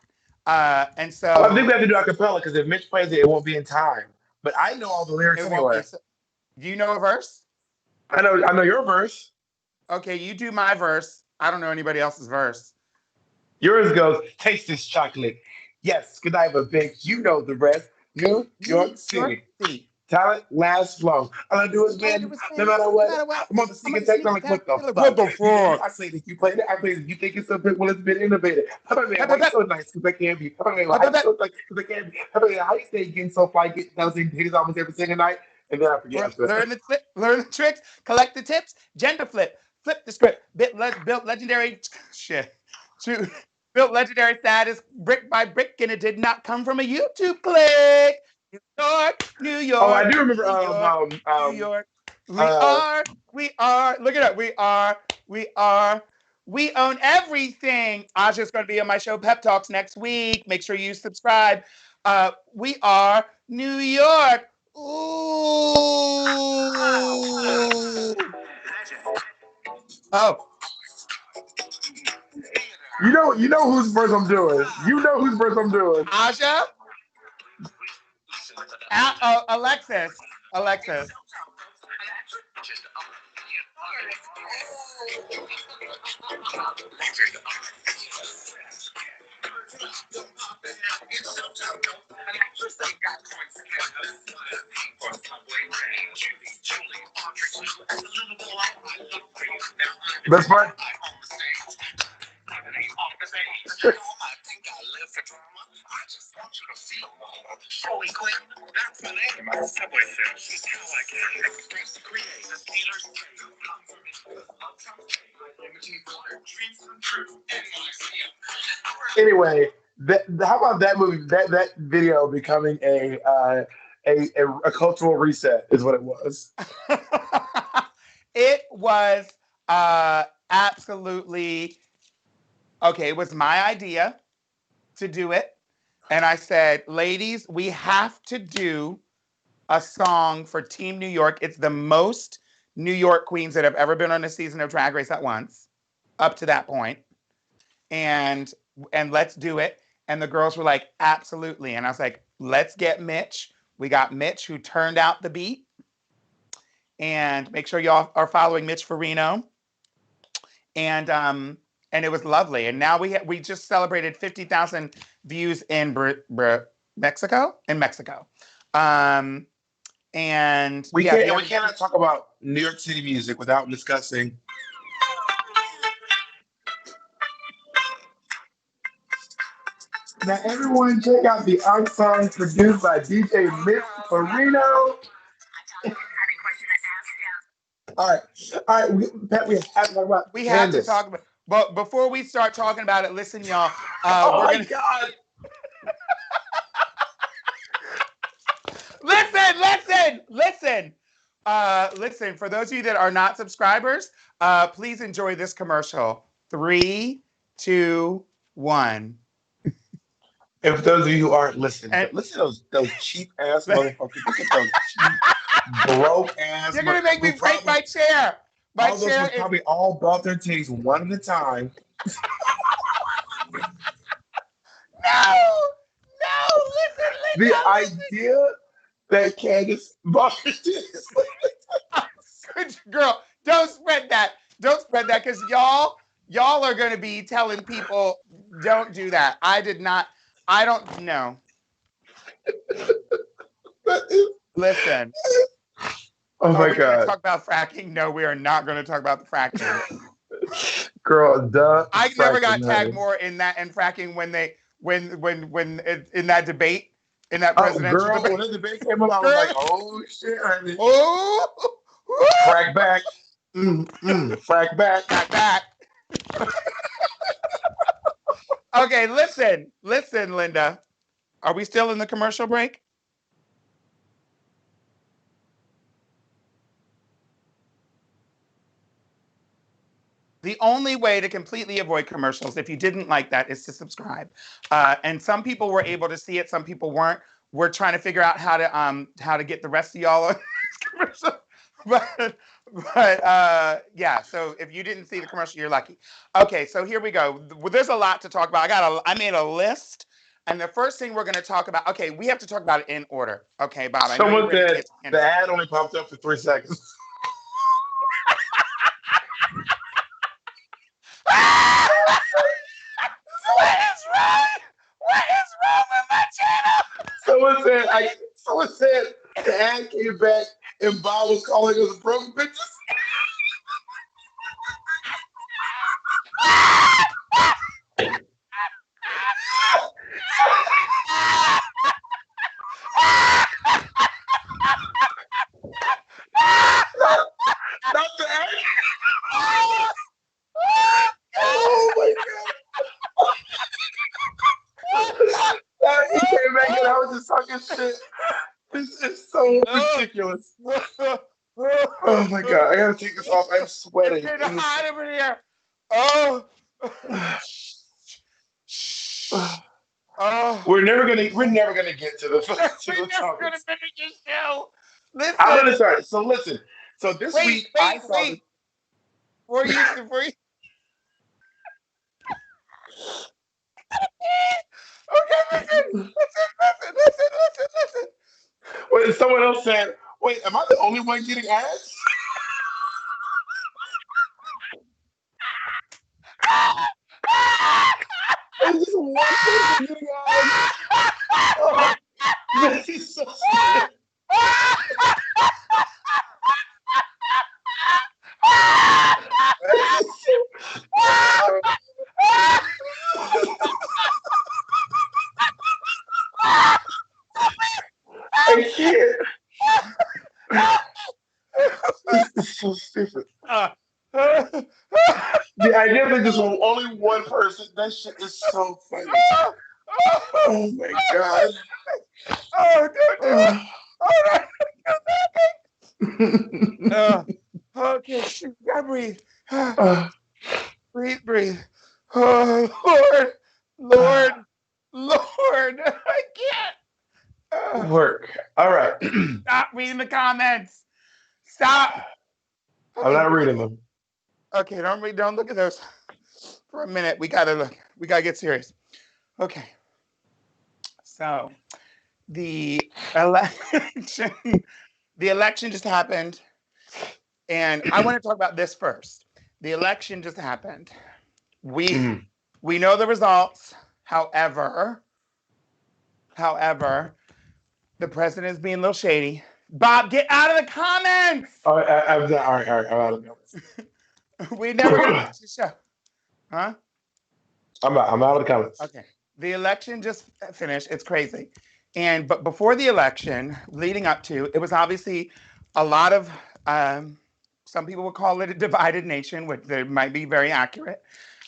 And Oh, I think so we have to do acapella because if Mitch plays it, it won't be in time. But I know all the lyrics it won't anyway. be. So, do you know a verse? I know your verse. Okay, you do my verse. I don't know anybody else's verse. Yours goes, taste this chocolate. Yes, good night, but big. You know the rest. New New York York City. City. Talent lasts long. All I do is All I do win, is no win, matter no what. matter what. I'm on the I'm sneak on the attack. I'm sneak like, attack. what the What fuck? the You think fuck? I say that you played it? I played it. You think it's so big? Well, it's been innovated. Peppermint, Pep, why pep, you pep, so nice? Because I can be. Peppermint, why pep, pep, you pep. so nice? Because I can be. Peppermint, how you stay getting so fly, get thousand hitters almost every single night? And then I forget after that. Learn the tricks, collect the tips, gender flip the script, built legendary shit. To built legendary status brick by brick, and it did not come from a YouTube click. New York, New Oh, I York, do remember. New York, New York. We Uh, are, we are. Look it up. We are. We own everything. Aja's going to be on my show Pep Talks next week. Make sure you subscribe. We are New York. Ooh. Oh, you know whose verse I'm doing. You know whose verse I'm doing. Aja, Alexis, Alexis. That's fine. Anyway, how about that movie? That video becoming a cultural reset is what it was. It was absolutely okay. It was my idea to do it. And I said, ladies, we have to do a song for Team New York. It's the most New York queens that have ever been on a season of Drag Race at once, up to that point. And let's do it. And the girls were like, absolutely. And I was like, let's get Mitch. We got Mitch who turned out the beat. And make sure y'all are following Mitch Farino. And it was lovely. And now we just celebrated 50,000 views in Mexico. In Mexico. And We yeah, can't we cannot talk about New York City music without discussing. Now everyone check out the art song produced by DJ Miss Farino. All right, all right, Pat, we have to talk about we have to Candace. talk about. But before we start talking about it, listen, y'all. Oh We're my gonna God! listen. For those of you that are not subscribers, please enjoy this commercial. 3, 2, 1. If those of you who aren't listening, And listen to those cheap ass motherfuckers. Look at those cheap, broke ass. you're gonna make me break my chair. My All those chair who is probably all brought their titties one at a time. no, no. Listen, The Linda, idea that Candace bought her titties. listen. Girl, don't spread that. Don't spread that because y'all are gonna be telling people don't do that. I did not. I don't know. Listen. Oh Are my we going to God. talk about fracking? No, we are not going to talk about the fracking. Girl, duh, I never got fracking, tagged honey. more in that and fracking in that debate, in that Oh, presidential girl, debate. when the debate came up, I was Girl, like, oh shit, honey. oh, Frack back. Frack back. got back. Okay, listen, Linda. Are we still in the commercial break? The only way to completely avoid commercials, if you didn't like that, is to subscribe. And some people were able to see it, some people weren't. We're trying to figure out how to get the rest of y'all on this commercial. But yeah. So if you didn't see the commercial, you're lucky. Okay, so here we go. There's a lot to talk about. I made a list, and the first thing we're going to talk about. Okay, we have to talk about it in order. Okay, Bob. I know you're Someone ready to said get to the ad only popped up for 3 seconds. What is wrong? What is wrong with my channel? Someone said the ad came back and Bob was calling us broken bitches. Not the ad. Oh my god. He came back and I was just talking shit. This is so ridiculous. Oh my god. I gotta take this off. I'm sweating. It's hot over here. Oh. Oh. We're never gonna get to the We're never gonna finish this show. Listen. I'm gonna start. So listen. So this week I saw this. Before you Okay, listen. Wait, someone else said, wait, am I the only one getting ads? There's just one person getting ads. Oh, this is so stupid. I can't. This is so stupid. The idea that just only one person, that shit is so funny. Oh my god. Oh, don't do it. Oh, no. Okay, shoot, gotta breathe. Breathe. Oh, Lord, I can't. Work. All right. Stop reading the comments. Stop. I'm not reading them. Okay, don't look at those for a minute. We gotta get serious. Okay. So the election just happened. And I want to talk about this first. The election just happened. We know the results. However, the president is being a little shady. Bob, get out of the comments. All right, I'm out of the comments. We never gonna finish the show. Huh? I'm out of the comments. Okay. The election just finished. It's crazy. But before the election, leading up to, it was obviously a lot of some people would call it a divided nation, which they might be very accurate.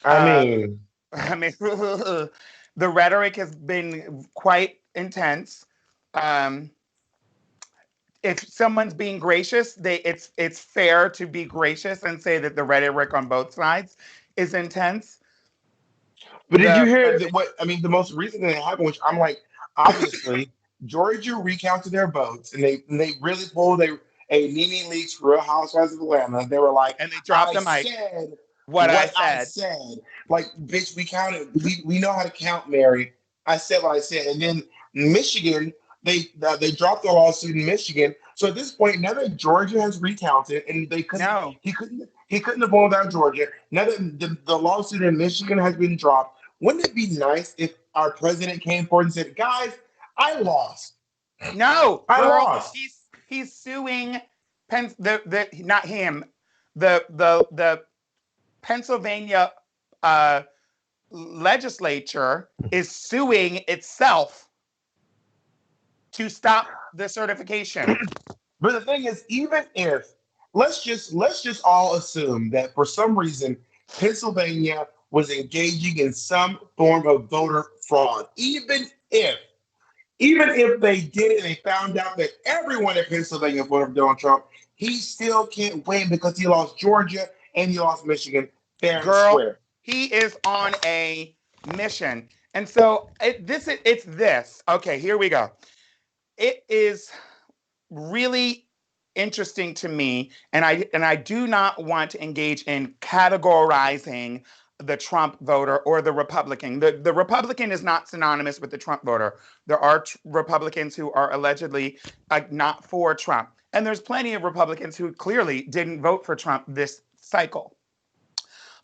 I mean, the rhetoric has been quite intense. If someone's being gracious, it's fair to be gracious and say that the rhetoric on both sides is intense. But did you hear the most recent thing that happened, which I'm like, obviously, Georgia recounted their votes and they really pulled a Nene Leakes Real Housewives of Atlanta. They were like, and they dropped the mic. Said what I said. Like, bitch, we counted. We know how to count, Mary. I said what I said. And then Michigan, they dropped the lawsuit in Michigan. So at this point, now that Georgia has recounted and he couldn't have won without Georgia. Now that the lawsuit in Michigan has been dropped, wouldn't it be nice if our president came forward and said, guys, I lost. No, I lost. He's suing not him, the Pennsylvania legislature is suing itself to stop the certification. But the thing is, even if let's just all assume that for some reason Pennsylvania was engaging in some form of voter fraud, even if they did it and they found out that everyone in Pennsylvania voted for Donald Trump, he still can't win because he lost Georgia and he lost Michigan. fair and Girl, square. he is on a mission. And so it's this. Okay, here we go. It is really interesting to me, and I do not want to engage in categorizing the Trump voter or the Republican. The Republican is not synonymous with the Trump voter. There are Republicans who are allegedly not for Trump, and there's plenty of Republicans who clearly didn't vote for Trump this cycle.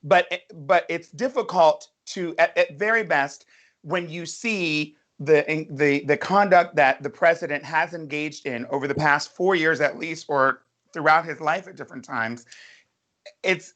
But it's difficult to at very best when you see the conduct that the president has engaged in over the past 4 years at least, or throughout his life at different times. It's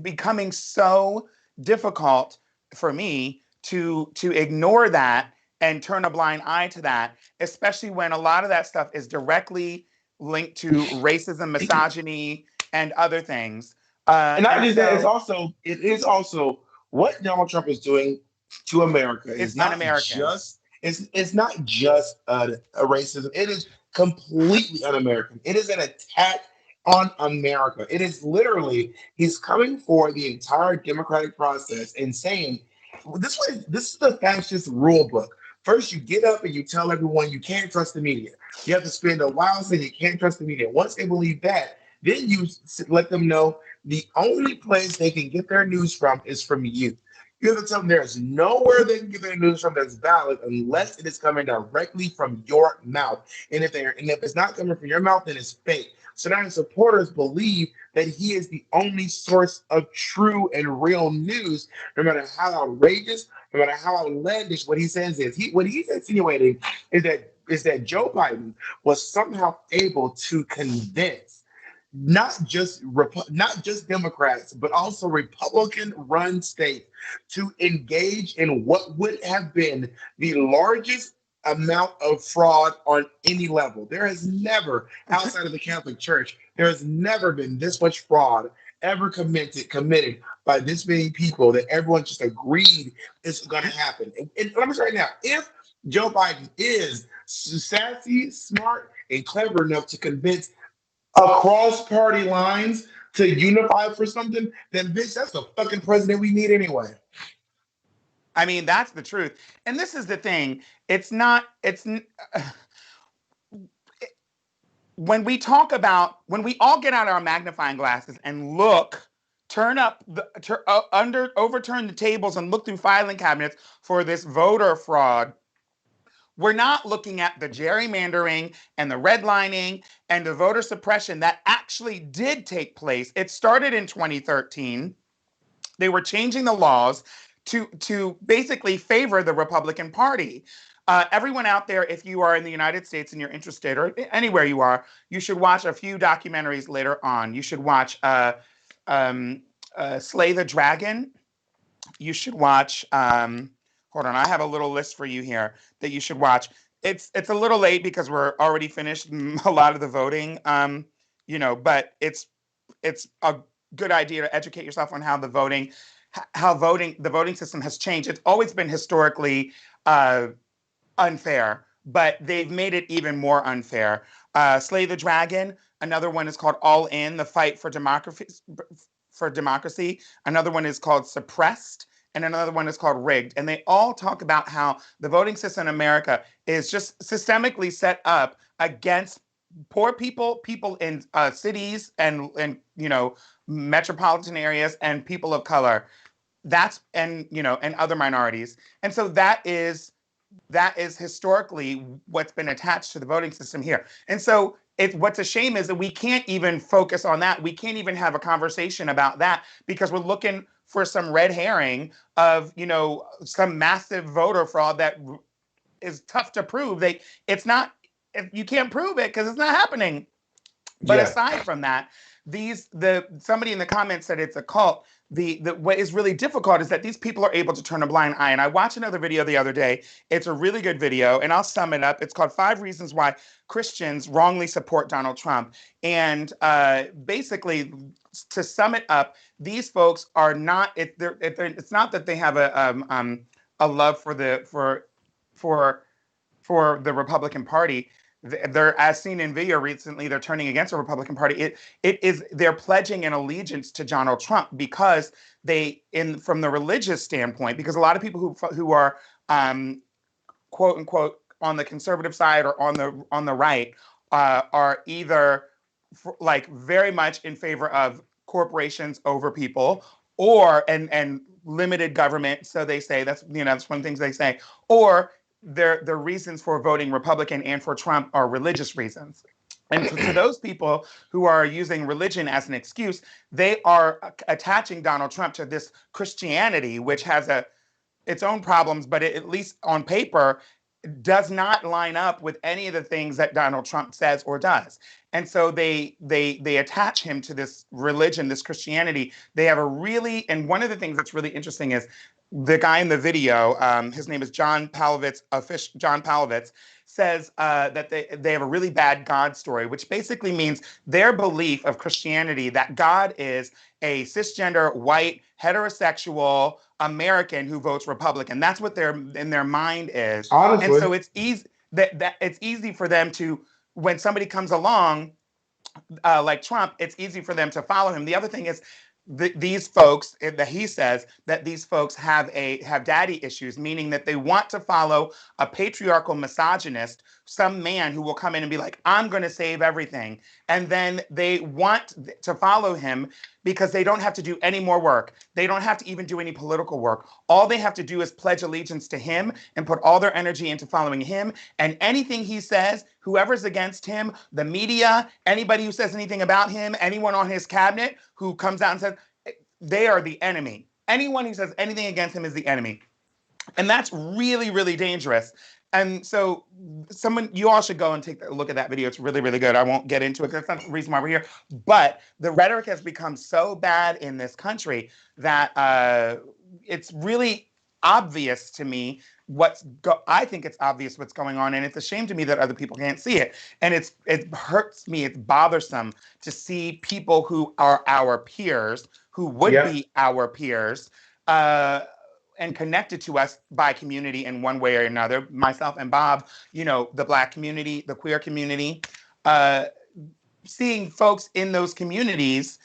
becoming so difficult for me to ignore that and turn a blind eye to that, especially when a lot of that stuff is directly linked to racism, misogyny, and other things. And not And just that, so it is also what Donald Trump is doing to America it's is not un-American. just it's not just a racism. It is completely un-American. It is an attack on America. It is literally he's coming for the entire democratic process and saying this is the fascist rule book. First, you get up and you tell everyone you can't trust the media. You have to spend a while saying you can't trust the media. Once they believe that, then you let them know the only place they can get their news from is from you. You have to tell them there's nowhere they can get their news from that's valid unless it is coming directly from your mouth. And if it's not coming from your mouth, then it's fake. So now his supporters believe that he is the only source of true and real news, no matter how outrageous, no matter how outlandish what he says is. What he's insinuating is that Joe Biden was somehow able to convince not just Democrats, but also Republican-run states to engage in what would have been the largest amount of fraud on any level. There has never, outside of the Catholic Church, there has never been this much fraud ever committed by this many people that everyone just agreed is going to happen. And let me say right now, if Joe Biden is sassy, smart, and clever enough to convince across party lines to unify for something, then bitch, that's the fucking president we need anyway. I mean, that's the truth. And this is the thing. It's not, it's, when we all get out our magnifying glasses and look, overturn the tables and look through filing cabinets for this voter fraud, we're not looking at the gerrymandering and the redlining and the voter suppression that actually did take place. It started in 2013. They were changing the laws to basically favor the Republican Party. Everyone out there, if you are in the United States and you're interested, or anywhere you are, you should watch a few documentaries later on. You should watch um, Slay the Dragon. You should watch. Hold on, I have a little list for you here that you should watch. It's a little late because we're already finished a lot of the voting. But it's a good idea to educate yourself on how the voting system has changed. It's always been historically uh, unfair, but they've made it even more unfair. Slay the Dragon. Another one is called All In: The Fight for Democracy. Another one is called Suppressed, and another one is called Rigged. And they all talk about how the voting system in America is just systemically set up against poor people, people in cities and metropolitan areas, and people of color. And other minorities. And so that is historically what's been attached to the voting system here. And so what's a shame is that we can't even focus on that. We can't even have a conversation about that because we're looking for some red herring of some massive voter fraud that is tough to prove. It's not you can't prove it because it's not happening. But Yeah. aside from that, somebody in the comments said it's a cult. What is really difficult is that these people are able to turn a blind eye. And I watched another video the other day. It's a really good video, and I'll sum it up. It's called 5 Reasons Why Christians Wrongly Support Donald Trump. And basically, to sum it up, these folks are not. It's not that they have a love for the Republican Party. they're, as seen in video recently, they're turning against the Republican Party. They're pledging an allegiance to Donald Trump because from the religious standpoint, because a lot of people who are quote unquote on the conservative side or on the right are either like very much in favor of corporations over people, or and limited government. So they say that's one of the things they say. Or their reasons for voting Republican and for Trump are religious reasons. And to those people who are using religion as an excuse, they are attaching Donald Trump to this Christianity, which has its own problems, but at least on paper, does not line up with any of the things that Donald Trump says or does. And so they attach him to this religion, this Christianity. They have and one of the things that's really interesting is the guy in the video, his name is John Palovitz, John Palovitz, says that they have a really bad God story, which basically means their belief of Christianity that God is a cisgender, white, heterosexual American who votes Republican. That's what in their mind is. And Honestly, so it's easy that it's easy for them to, when somebody comes along like Trump, it's easy for them to follow him. The other thing is these folks that he says that these folks have daddy issues, meaning that they want to follow a patriarchal misogynist, some man who will come in and be like, I'm going to save everything. And then they want to follow him because they don't have to do any more work. They don't have to even do any political work. All they have to do is pledge allegiance to him and put all their energy into following him. And anything he says, whoever's against him, the media, anybody who says anything about him, anyone on his cabinet who comes out and says, they are the enemy. Anyone who says anything against him is the enemy. And that's really, really dangerous. And so you all should go and take a look at that video. It's really, really good. I won't get into it because that's not the reason why we're here. But the rhetoric has become so bad in this country that it's really obvious to me I think it's obvious what's going on, and it's a shame to me that other people can't see it. And it hurts me, it's bothersome to see people who are our peers, who would be our peers, and connected to us by community in one way or another, myself and Bob, the Black community, the queer community, seeing folks in those communities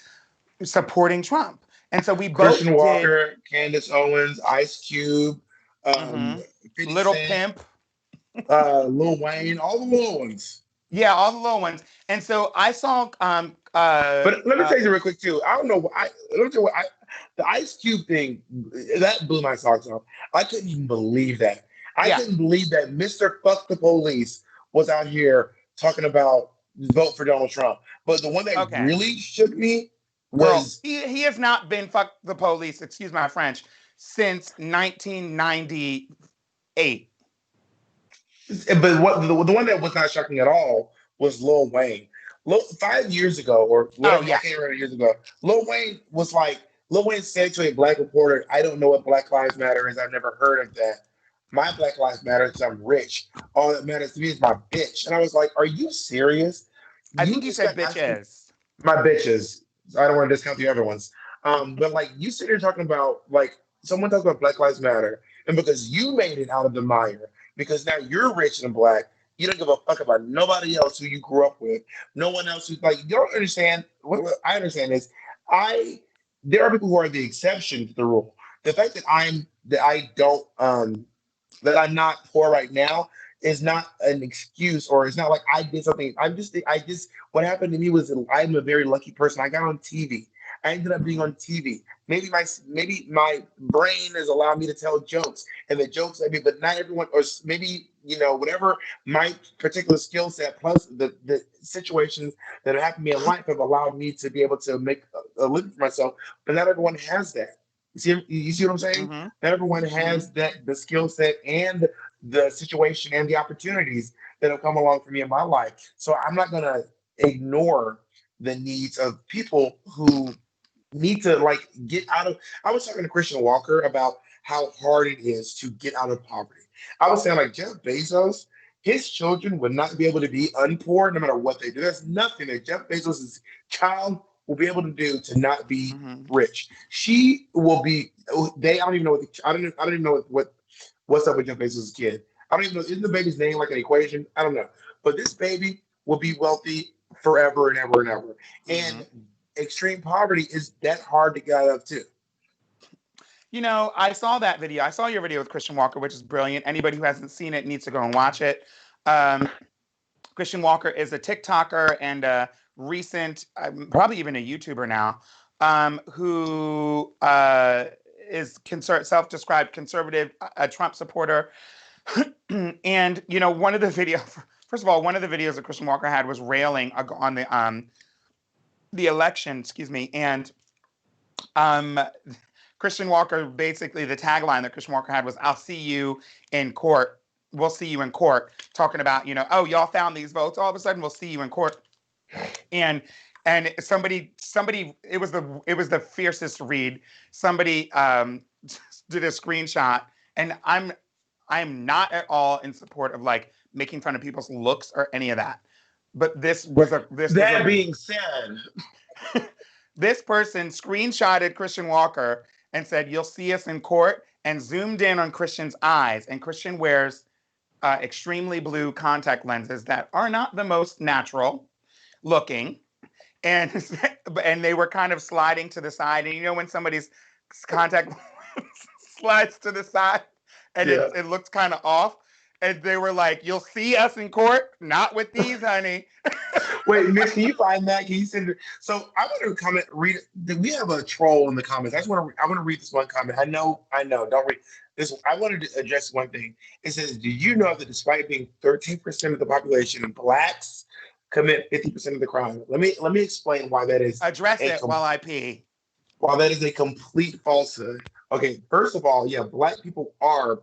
supporting Trump. And so we Christian both did. Walker, Candace Owens, Ice Cube, Mm-hmm. 50 Little Cent, Pimp. Lil Wayne, all the little ones. Yeah, all the little ones. And so I saw But let me tell you real quick too. I don't know. Let me tell you what the Ice Cube thing that blew my socks off. I couldn't even believe that. I couldn't believe that Mr. Fuck the Police was out here talking about vote for Donald Trump. But the one that really shook me was he has not been fuck the police, excuse my French, since 1998. But the one that was not shocking at all was Lil Wayne. 5 years ago, or whatever, I can't remember years ago, Lil Wayne said to a Black reporter, I don't know what Black Lives Matter is. I've never heard of that. My Black Lives Matter because I'm rich. All that matters to me is my bitch. And I was like, are you serious? I think you said bitches. My bitches. I don't want to discount the other ones. But like you sit here talking about, like, someone talks about Black Lives Matter, and because you made it out of the mire, because now you're rich and Black, you don't give a fuck about nobody else who you grew up with. No one else who's like, you don't understand. What I understand is there are people who are the exception to the rule. The fact that I'm not poor right now is not an excuse, or it's not like I did something. What happened to me was I'm a very lucky person. I got on TV. I ended up being on TV. Maybe my brain has allowed me to tell jokes, and the jokes, but not everyone, or maybe, whatever my particular skill set plus the situations that have happened to me in life have allowed me to be able to make a living for myself. But not everyone has that. You see what I'm saying? Mm-hmm. Not everyone has the skill set and the situation and the opportunities that have come along for me in my life. So I'm not gonna ignore the needs of people who need to get out of. I was talking to Christian Walker about how hard it is to get out of poverty. I was saying, like, Jeff Bezos, his children would not be able to be unpoor no matter what they do. There's nothing that Jeff Bezos' child will be able to do to not be rich. She will be. I don't even know what's up with Jeff Bezos' kid. I don't even know, isn't the baby's name like an equation? I don't know. But this baby will be wealthy forever and ever and ever. And Mhm. extreme poverty is that hard to get out of too. You know, I saw that video. I saw your video with Christian Walker, which is brilliant. Anybody who hasn't seen it needs to go and watch it. Um, Christian Walker is a TikToker and a recent, probably even a YouTuber now, who is self-described conservative, a Trump supporter. And you know, one of the videos, first of all, one of the videos that Christian Walker had was railing on the election, excuse me, and um, Christian Walker, basically the tagline that Christian Walker had was, "I'll see you in court. We'll see you in court." Talking about, you know, oh, y'all found these votes. All of a sudden, we'll see you in court. And somebody, it was the fiercest read. Somebody did a screenshot, and I'm not at all in support of like making fun of people's looks or any of that. But That being said, this person screenshotted Christian Walker and said, "You'll see us in court," and zoomed in on Christian's eyes. And Christian wears extremely blue contact lenses that are not the most natural looking. And and they were kind of sliding to the side. And you know when somebody's contact slides to the side and yeah. it looks kind of off? And they were like, "You'll see us in court, not with these, honey." Wait, Mitch, can you find that? Can you send it? So I want to comment. Read it. We have a troll in the comments. I just want to. I want to read this one comment. I know. I know. Don't read this. I wanted to address one thing. It says, "Do you know that despite being 13% of the population, blacks commit 50% of the crime?" Let me explain why that is Address a it while I pee. while that is a complete falsehood. Okay, first of all, yeah, black people are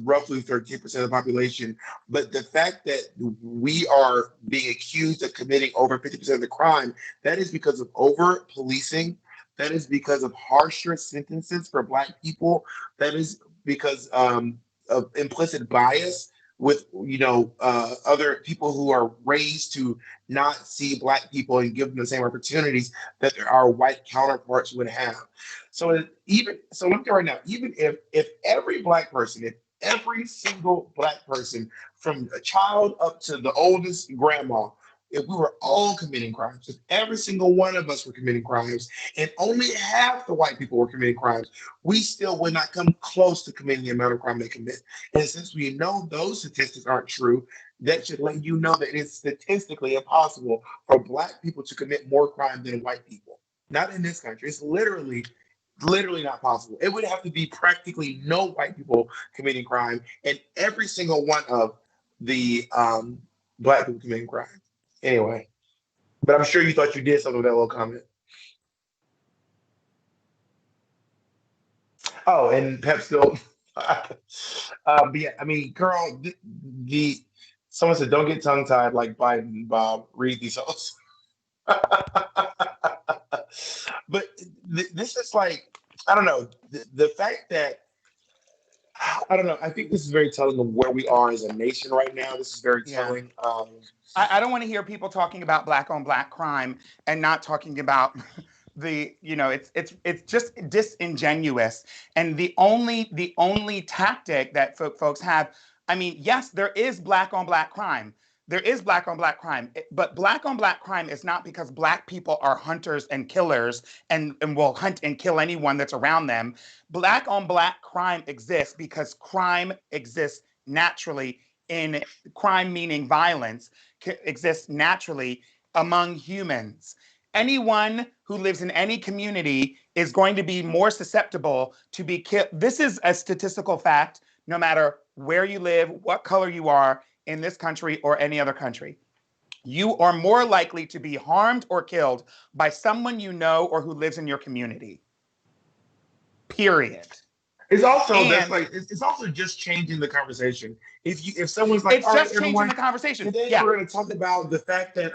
roughly 13% of the population, but the fact that we are being accused of committing over 50% of the crime, that is because of over policing. That is because of harsher sentences for black people. That is because of implicit bias with other people who are raised to not see black people and give them the same opportunities that our white counterparts would have. So look at right now, even if every black person, if every single black person from a child up to the oldest grandma, if we were all committing crimes, if every single one of us were committing crimes, and only half the white people were committing crimes, we still would not come close to committing the amount of crime they commit. And since we know those statistics aren't true, that should let you know that it's statistically impossible for black people to commit more crime than white people. Not in this country. It's literally not possible. It would have to be practically no white people committing crime and every single one of the black people committing crime. Anyway, but I'm sure you thought you did something with that little comment. Oh, and Pep still. But yeah, I mean, girl, the someone said don't get tongue tied like Biden, Bob. Read these hoes. But this is like, I don't know, the fact that I don't know. I think this is very telling of where we are as a nation right now. This is very Yeah. telling. I don't want to hear people talking about black on black crime and not talking about it's just disingenuous. And the only tactic that folks have, I mean, yes, there is black on black crime. There is black on black crime, but black on black crime is not because black people are hunters and killers and will hunt and kill anyone that's around them. Black on black crime exists because crime exists naturally in crime, meaning violence, exists naturally among humans. Anyone who lives in any community is going to be more susceptible to be killed. This is a statistical fact, no matter where you live, what color you are in this country or any other country. You are more likely to be harmed or killed by someone you know or who lives in your community. Period. It's also that's And like it's also just changing the conversation. If someone's like, it's all right, just changing everyone, the conversation. today Yeah. we're going to talk about the fact that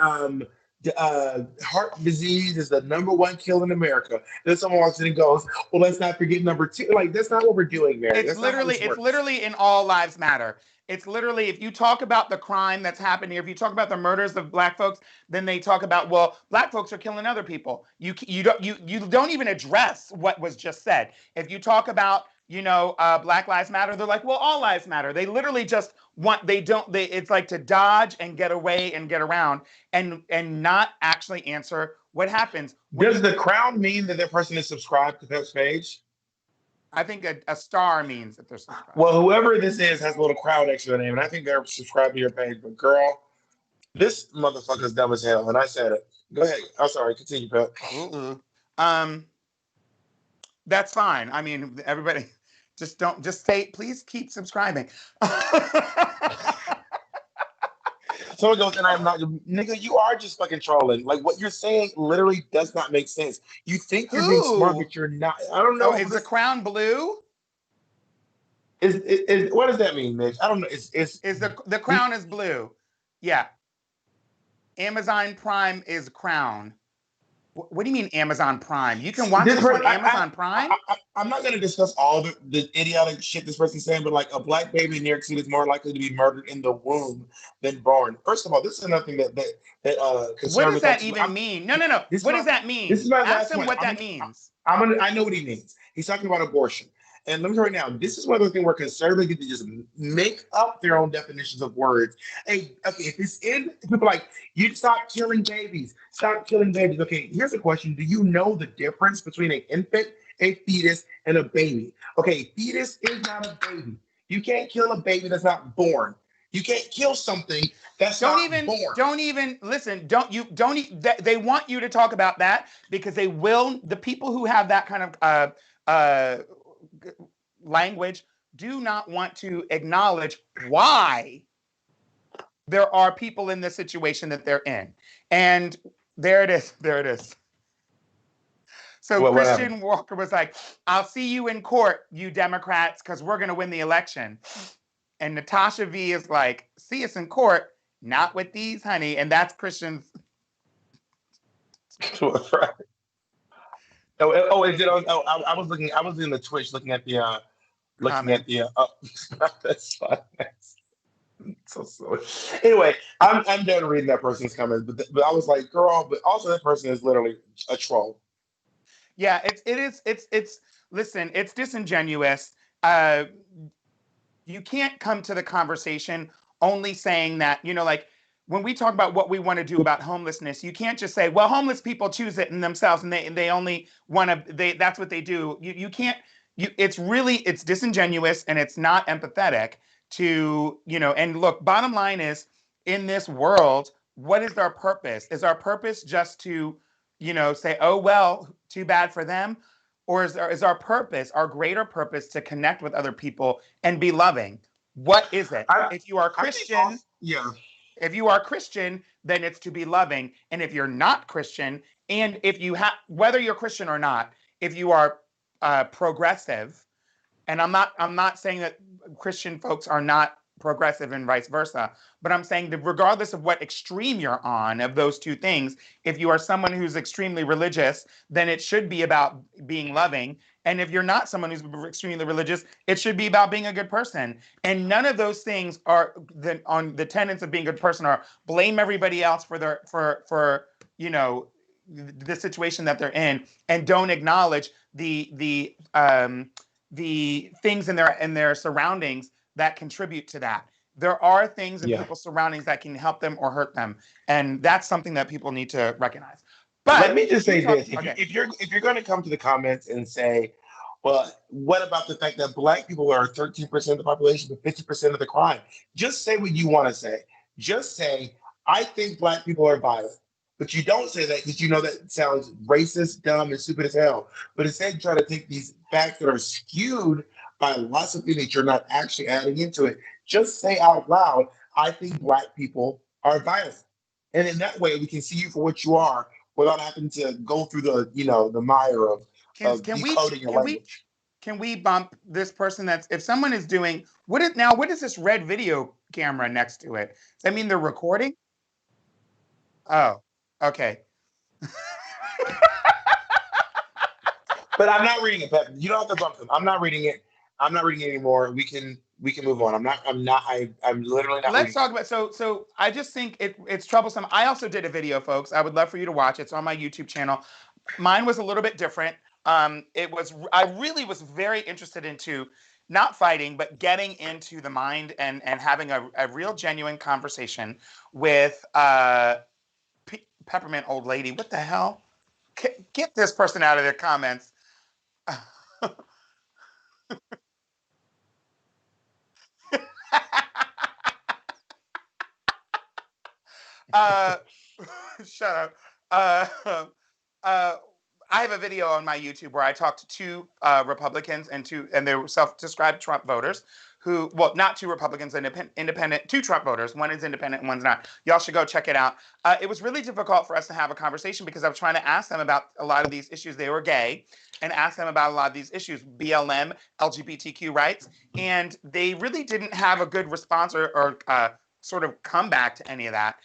heart disease is the number one kill in America. Then someone walks in and goes, well, let's not forget number two. Like that's not what we're doing, Mary. It's That's not how literally, this it's works. literally in all lives matter. It's literally, if you talk about the crime that's happening, if you talk about the murders of black folks, then they talk about, well, black folks are killing other people. You don't even address what was just said. If you talk about Black Lives Matter. They're like, well, all lives matter. They literally just it's like to dodge and get away and get around and not actually answer what happens when Does the crown mean that that person is subscribed to Pep's page? I think a star means that they're subscribed. Well, whoever this is has a little crown next to their name, and I think they're subscribed to your page. But girl, this motherfucker's dumb as hell, and I said it. Go ahead. I'm sorry. Continue, Pep. That's fine. I mean, everybody just say, please keep subscribing. Someone goes, and I'm not, nigga, you are just fucking trolling. Like, what you're saying literally does not make sense. You think you're being smart, but you're not. I don't know. Oh, is the crown blue? What does that mean, Mitch? I don't know. Is the crown is blue? Yeah. Amazon Prime is crown. What do you mean Amazon Prime? You can watch this on Amazon Prime? I'm not going to discuss all the idiotic shit this person's saying, but like a black baby in New York City is more likely to be murdered in the womb than born. First of all, this is another thing that what does that even mean? No. What does that mean? This is my last Ask him what that means. I know what he means. He's talking about abortion. And let me tell you right now, this is one of those things where conservatives get to just make up their own definitions of words. Hey, okay, if it's in, people like, you stop killing babies. Stop killing babies. Okay, here's a question. Do you know the difference between an infant, a fetus, and a baby? Okay, fetus is not a baby. You can't kill a baby that's not born. You can't kill something that's not born. Don't even listen. They want you to talk about that because they will. The people who have that kind of language do not want to acknowledge why there are people in the situation that they're in. And there it is. So Christian Walker was like, I'll see you in court, you Democrats, because we're going to win the election. And Natasha V is like, see us in court, not with these, honey. And that's Christian's. Right. I was looking. I was in the Twitch looking at the. That's fine. So silly. Anyway, I'm done reading that person's comments, but I was like, girl. But also, that person is literally a troll. Yeah, it's. Listen, it's disingenuous. You can't come to the conversation only saying that, like when we talk about what we want to do about homelessness, you can't just say, well, homeless people choose it in themselves and they only want to, that's what they do. You can't, it's disingenuous and it's not empathetic to, and look, bottom line is in this world, what is our purpose? Is our purpose just to, say, oh, well, too bad for them? Or is our purpose, our greater purpose, to connect with other people and be loving? What is it? If you are Christian, if you are Christian, then it's to be loving. And if you're not Christian, and if you have, whether you're Christian or not, if you are progressive, and I'm not saying that Christian folks are not progressive and vice versa, but I'm saying that regardless of what extreme you're on of those two things, if you are someone who's extremely religious, then it should be about being loving. And if you're not someone who's extremely religious, it should be about being a good person. And none of those things are on the tenets of being a good person are blame everybody else for the situation that they're in, and don't acknowledge the things in their surroundings that contribute to that. There are things in people's surroundings that can help them or hurt them, and that's something that people need to recognize. But let me just say this: if you're going to come to the comments and say, well, what about the fact that Black people are 13% of the population, but 50% of the crime? Just say what you want to say. Just say, I think Black people are violent. But you don't say that because you know that sounds racist, dumb, and stupid as hell. But instead, try to take these facts that are skewed by lots of things that you're not actually adding into it. Just say out loud, I think Black people are violent. And in that way, we can see you for what you are without having to go through the mire of decoding your language. Can we bump this person if someone is doing, what is this red video camera next to it? Does that mean they're recording? Oh, okay. But I'm not reading it, Pep. You don't have to bump them. I'm not reading it. I'm not reading it anymore. We can move on. I'm literally not. Let's talk about, so I just think it's troublesome. I also did a video, folks. I would love for you to watch it. It's on my YouTube channel. Mine was a little bit different. I really was very interested into not fighting, but getting into the mind and having a real genuine conversation with Peppermint old lady. What the hell? Get this person out of their comments. uh, shut up. Uh, I have a video on my YouTube where I talked to two Republicans and they were self-described Trump voters who, well, not two Republicans, independent, two Trump voters. One is independent and one's not. Y'all should go check it out. It was really difficult for us to have a conversation because I was trying to ask them about a lot of these issues. They were gay, and ask them about a lot of these issues, BLM, LGBTQ rights, and they really didn't have a good response or sort of comeback to any of that.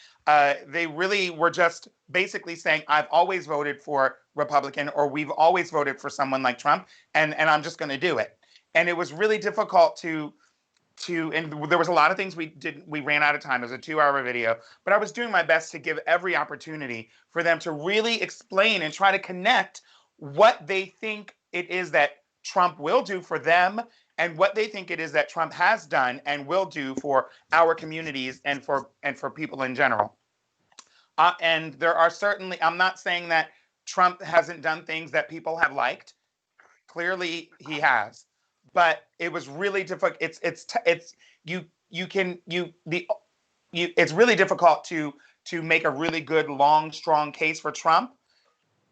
They really were just basically saying, I've always voted for Republican, or we've always voted for someone like Trump, and I'm just going to do it. And it was really difficult and there was a lot of things we ran out of time. It was a 2-hour video, but I was doing my best to give every opportunity for them to really explain and try to connect what they think it is that Trump will do for them and what they think it is that Trump has done and will do for our communities and for people in general. And there are certainly, I'm not saying that Trump hasn't done things that people have liked. Clearly, he has, but it was really difficult. It's you can the you it's really difficult to make a really good, long, strong case for Trump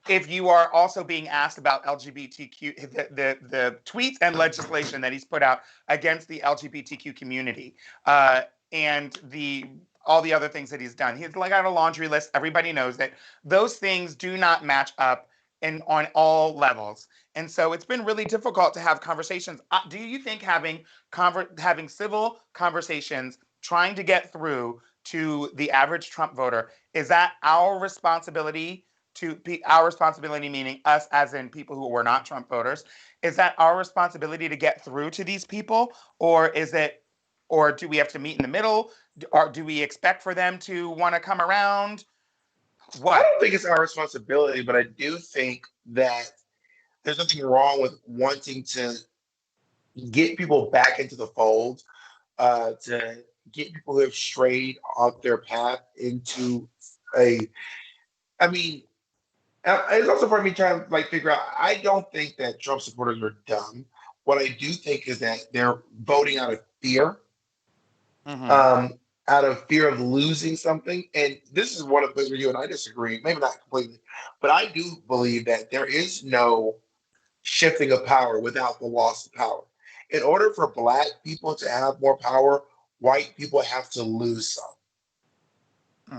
if you are also being asked about LGBTQ, the tweets and legislation that he's put out against the LGBTQ community, and all the other things that he's done. He's like got a laundry list. Everybody knows that those things do not match up on all levels. And so it's been really difficult to have conversations. Do you think having civil conversations, trying to get through to the average Trump voter, is that our responsibility? Our responsibility, meaning us as in people who were not Trump voters, is that our responsibility to get through to these people, or do we have to meet in the middle, or do we expect for them to want to come around? I What? don't think it's our responsibility, but I do think that there's nothing wrong with wanting to get people back into the fold, to get people who have strayed off their path into a. I mean, it's also part of me trying to like figure out. I don't think that Trump supporters are dumb. What I do think is that they're voting Mm-hmm. um, out of fear of losing something. And this is one of the things where you and I disagree. Maybe not completely, but I do believe that there is no shifting of power without the loss of power. In order for Black people to have more power, white people have to lose some.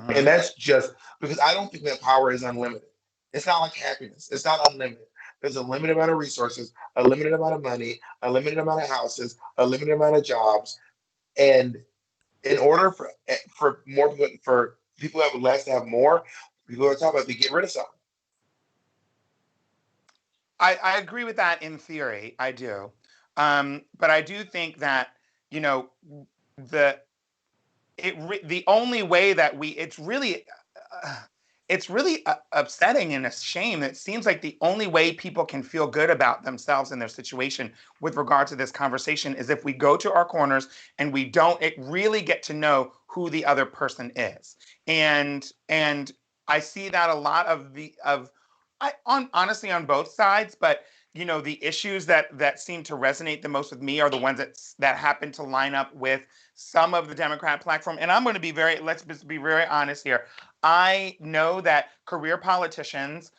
And Mm-hmm. that's just because I don't think that power is unlimited. It's not like happiness, it's not unlimited. There's a limited amount of resources, a limited amount of money, a limited amount of houses, a limited amount of jobs. And in order for people who have less to have more, people are talking about to get rid of some. I agree with that in theory. I do. But I do think that, you know, the the only way that uh, it's really upsetting and a shame. It seems like the only way people can feel good about themselves and their situation with regard to this conversation is if we go to our corners and we don't really get to know who the other person is. And I see that a lot of the of I on honestly on both sides, but the issues that seem to resonate the most with me are the ones that happen to line up with some of the Democrat platform. And I'm going to be let's just be very honest here. I know that career politicians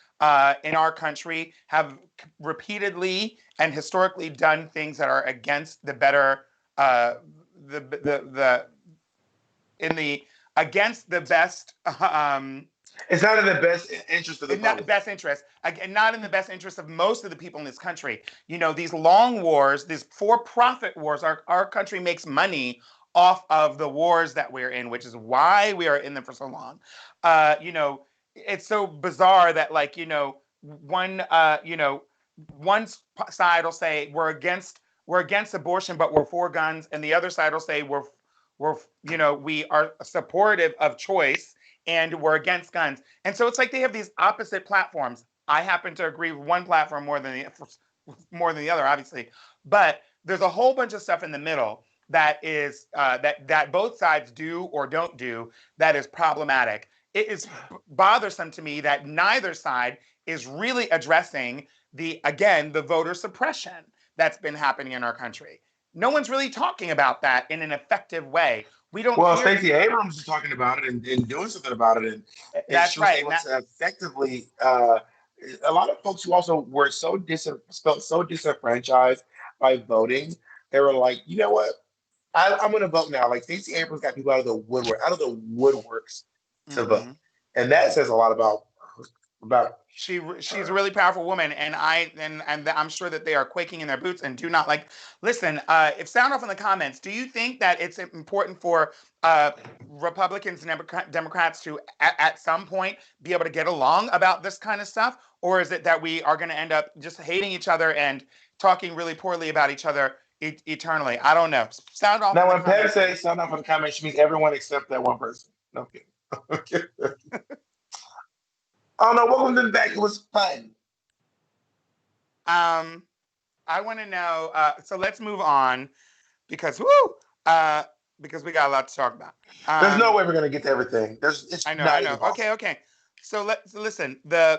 in our country have repeatedly and historically done things that are against the better, the in the against the best. It's not in the best interest of the In not public. best interest, again, not in the best interest of most of the people in this country. These long wars, these for-profit wars, our country makes money off of the wars that we're in, which is why we are in them for so long. It's so bizarre that one one side will say we're against abortion, but we're for guns, and the other side will say we are supportive of choice and we're against guns. And so it's like they have these opposite platforms. I happen to agree with one platform more than the other, obviously. But there's a whole bunch of stuff in the middle that is that both sides do or don't do that is problematic. It is bothersome to me that neither side is really addressing the voter suppression that's been happening in our country. No one's really talking about that in an effective way. We don't Well, hear Stacey Abrams is talking about it and doing something about it, and that's she was right. And able that to effectively. A lot of folks who also were felt so disenfranchised by voting, they were like, you know what? I'm going to vote now. Like Stacey Abrams got people out of the woodworks to vote, mhm. and that says a lot about. She's a Her. really powerful woman, and I'm sure that they are quaking in their boots and do not like. Listen, if sound off in the comments, do you think that it's important for Republicans and Democrats to at some point be able to get along about this kind of stuff, or is it that we are going to end up just hating each other and talking really poorly about each other eternally? I don't know. Sound off in Now, the when Peg comments, says please. "sign off for the comment," she means everyone except that one person. No kidding. Okay. Oh no! Welcome to the back. It was fun. Um, I want to know. So let's move on because woo, uh, because we got a lot to talk about. There's no Um, way we're gonna get to everything. It's I not even know. Okay, possible. okay. So let's listen. That's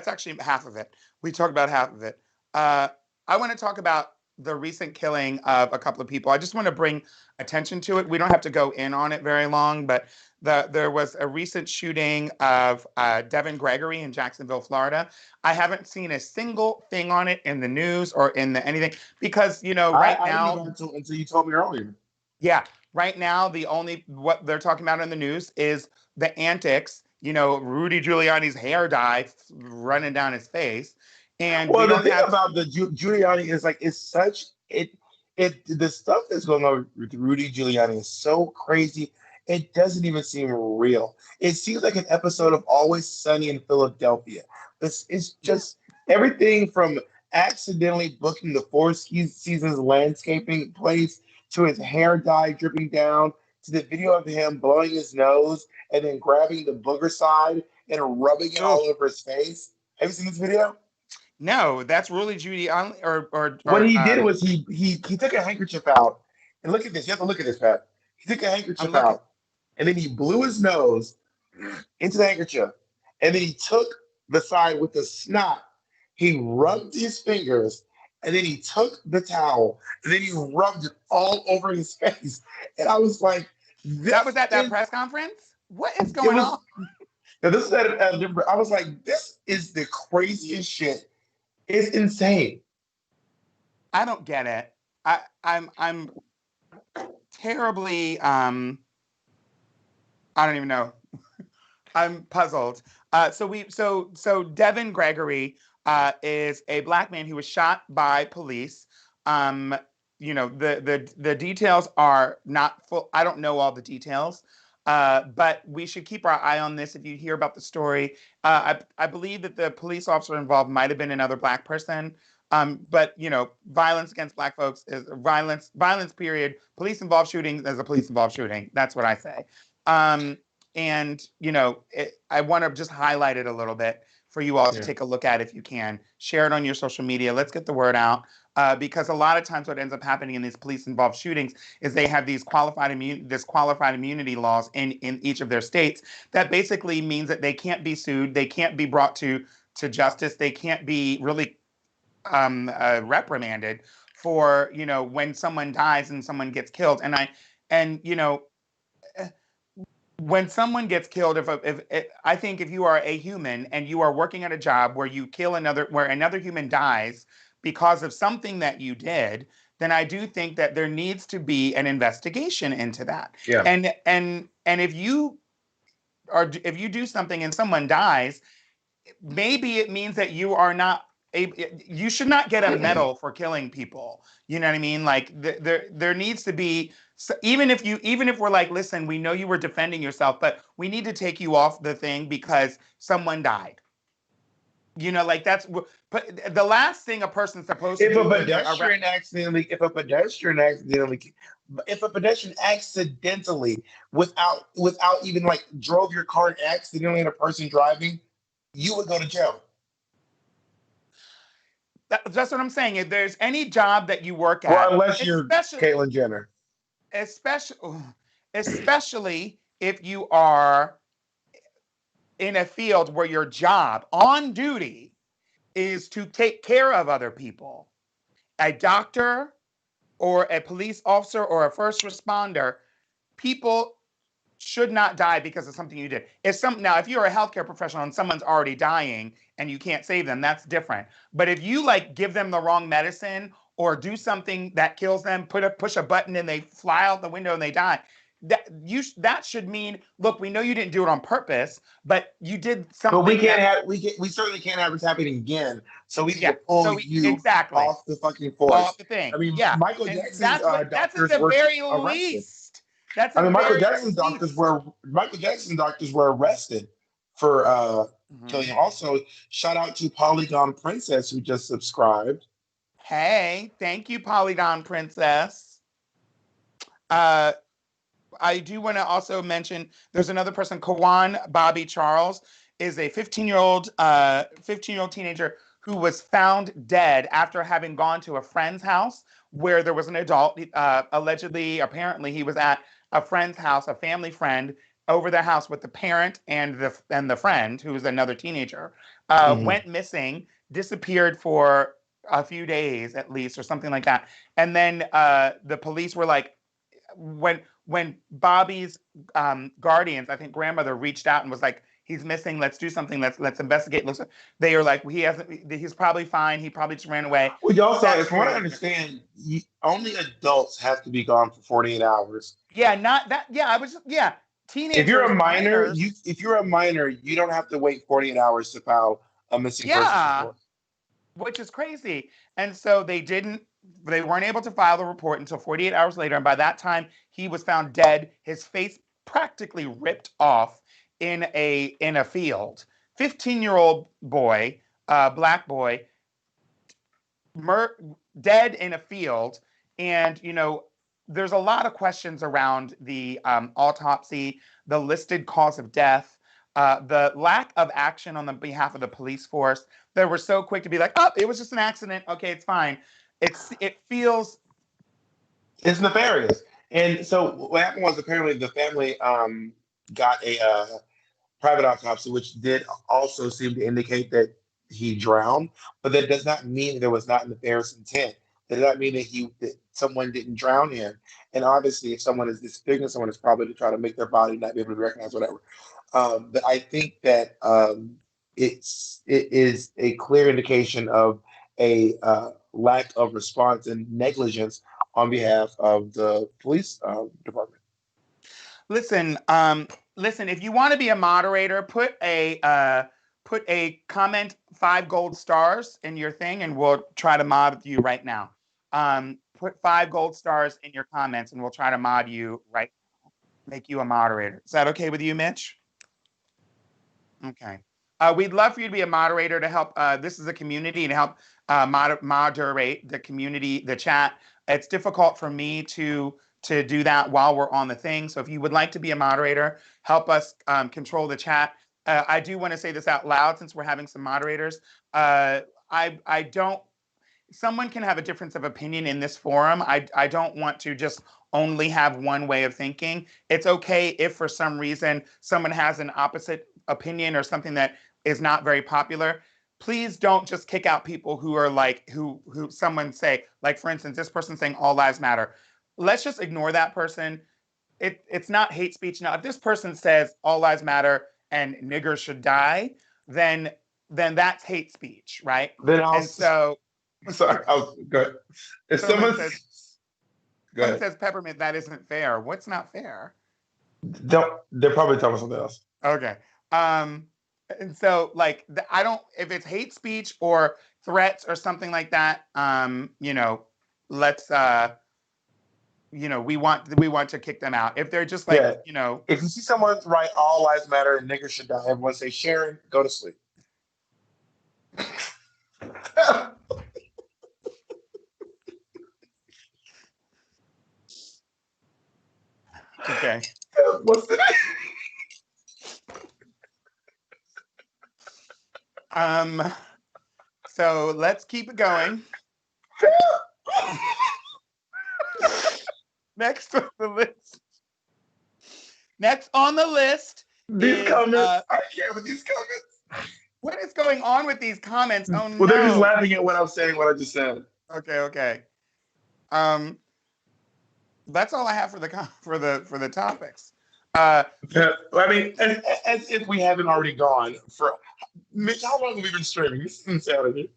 actually half of it. We talked about half of it. Uh, I want to talk about the recent killing of a couple of people. I just want to bring attention to it. We don't have to go in on it very long, but there was a recent shooting of Devin Gregory in Jacksonville, Florida. I haven't seen a single thing on it in the news or in the anything because right I didn't know now, that until you told me earlier. yeah, right now the only what they're talking about in the news is the antics. Rudy Giuliani's hair dye running down his face, and we Well, the don't thing have. about the Giuliani is like it's such it the stuff that's going on with Rudy Giuliani is so crazy. It doesn't even seem real. It seems like an episode of Always Sunny in Philadelphia. This is Yeah. just everything from accidentally booking the Seasons landscaping place to his hair dye dripping down to the video of him blowing his nose and then grabbing the booger side and rubbing it all Oh over his face. Have you seen this video? no, that's Rudy Giuliani What or he did was he took a handkerchief out and look at this. You have to look at this, Pat. He took a I'm handkerchief looking. out and then he blew his nose into the handkerchief, and then he took the side with the snot. He rubbed his fingers, and then he took the towel and then he rubbed it all over his face. And I was like, That was "This at that is press conference. What is it going on? was." Now this is I was like, "This is the craziest shit. It's insane." I don't get it. I'm terribly I don't even know. I'm puzzled. So Devin Gregory is a black man who was shot by police. Um, the details are not full. I don't know all the details, but we should keep our eye on this. If you hear about the story, I believe that the police officer involved might have been another black person. But violence against black folks is violence. Violence. Period. Police involved shooting is a police involved shooting. That's what I say. Um, and I want to just highlight it a little bit for you all to Yeah. take a look at if you can. Share it on your social media. Let's get the word out. Because a lot of times what ends up happening in these police-involved shootings is they have these qualified immunity laws in each of their states that basically means that they can't be sued, they can't be brought to justice, they can't be really reprimanded for when someone dies and someone gets killed. And when someone gets killed, if I think if you are a human and you are working at a job where you kill where another human dies because of something that you did, then I do think that there needs to be an investigation into that. Yeah. And if you do something and someone dies, maybe it means that you are not you should not get a medal for killing people. You know what I mean? Like there needs to be even if we're like, listen, we know you were defending yourself, but we need to take you off the thing because someone died. Like but the last thing a person's supposed to If a do when they're around. pedestrian accidentally, if a pedestrian accidentally, if a pedestrian accidentally, without even like drove your car and accidentally and a person driving, you would go to jail. That's what I'm saying. If there's any job that you work Well, at, unless you're Caitlyn Jenner. especially, especially if you are in a field where your job on duty is to take care of other people, a doctor or a police officer or a first responder, people should not die because of something you did. Now, if you're a healthcare professional and someone's already dying and you can't save them, that's different. But if you like give them the wrong medicine or do something that kills them, push a button and they fly out the window and they die, that should mean, look, we know you didn't do it on purpose, but you did But we something can't that, have we certainly can't have this happening again. So we need to yeah. pull So you exactly off the fucking off force. the thing, I mean, yeah. Michael And Jackson's that's at doctors the were very arrested. least. That's I the mean, very least. Michael Jackson's doctors were arrested for killing Mhm. him. Also, shout out to Polygon Princess who just subscribed. Hey, thank you, Polygon Princess. Uh, I do want to also mention there's another person, Kawan Bobby Charles, is a 15-year-old teenager who was found dead after having gone to a friend's house where there was an adult. Allegedly, apparently, he was at a friend's house, a family friend, over their house with the parent and the friend, who was another teenager, Mhm. went missing, disappeared for a few days at least, or something like that. And then the police were like, when Bobby's guardians, I think grandmother, reached out and was like, "He's missing. Let's do something. Let's investigate." They are like, "He hasn't. He's probably fine. He probably just ran away." Well, you also, That's from what I crazy. understand, only adults have to be gone for 48 hours. Yeah, not that. Yeah, I was. Yeah, If you're teenagers, a minor, minors. you don't have to wait 48 hours to file a missing persons Yeah, report. which is crazy. And so they weren't able to file the report until 48 hours later. And by that time, he was found dead, his face practically ripped off in a field. 15-year-old boy, black boy, mur- dead in a field. And, there's a lot of questions around the autopsy, the listed cause of death, the lack of action on the behalf of the police force. They were so quick to be like, "Oh, it was just an accident. Okay, it's fine." It feels. It's nefarious. And so what happened was apparently the family got a private autopsy, which did also seem to indicate that he drowned, but that does not mean there was not nefarious intent. That does not mean that someone didn't drown him. And obviously, if someone is disfiguring someone, it's probably to try to make their body not be able to recognize whatever. But I think that it is a clear indication of a lack of response and negligence on behalf of the police department. Listen, listen. If you want to be a moderator, put a comment 5 gold stars in your thing, and we'll try to mod you right now. Put 5 gold stars in your comments, and we'll try to mod you right. Make you a moderator. Is that okay with you, Mitch? Okay. We'd love for you to be a moderator to help. This is a community and help moderate the community, the chat. It's difficult for me to do that while we're on the thing. So if you would like to be a moderator, help us control the chat. I do want to say this out loud since we're having some moderators. I don't. Someone can have a difference of opinion in this forum. I don't want to just only have one way of thinking. It's okay if for some reason someone has an opposite opinion or something that is not very popular. Please don't just kick out people who are like who someone say, like, for instance, this person saying all lives matter. Let's just ignore that person. It's not hate speech. Now, if this person says all lives matter and niggers should die, then that's hate speech, right? Then I'll. And so Sorry, I was good. If someone someone, says go someone ahead. says Peppermint, that isn't fair. What's not fair? Don't, they're probably talking about something else. Okay. Um, and so like I don't, if it's hate speech or threats or something like that, let's we want to kick them out. If they're just like, Yeah. If you see someone write "All lives matter" and "Niggers should die," everyone say Sharon, go to sleep. okay. What's the Um, so let's keep it going. Next on the list. Next on the list These is comments, I can't with these comments. what is going on with these comments? Oh Well, they're just no. laughing at what I'm saying, what I just said. Okay. Um, that's all I have for the topics. Uh, I mean, as if we haven't already gone for. Mitch, how long have we been streaming? This is insanity.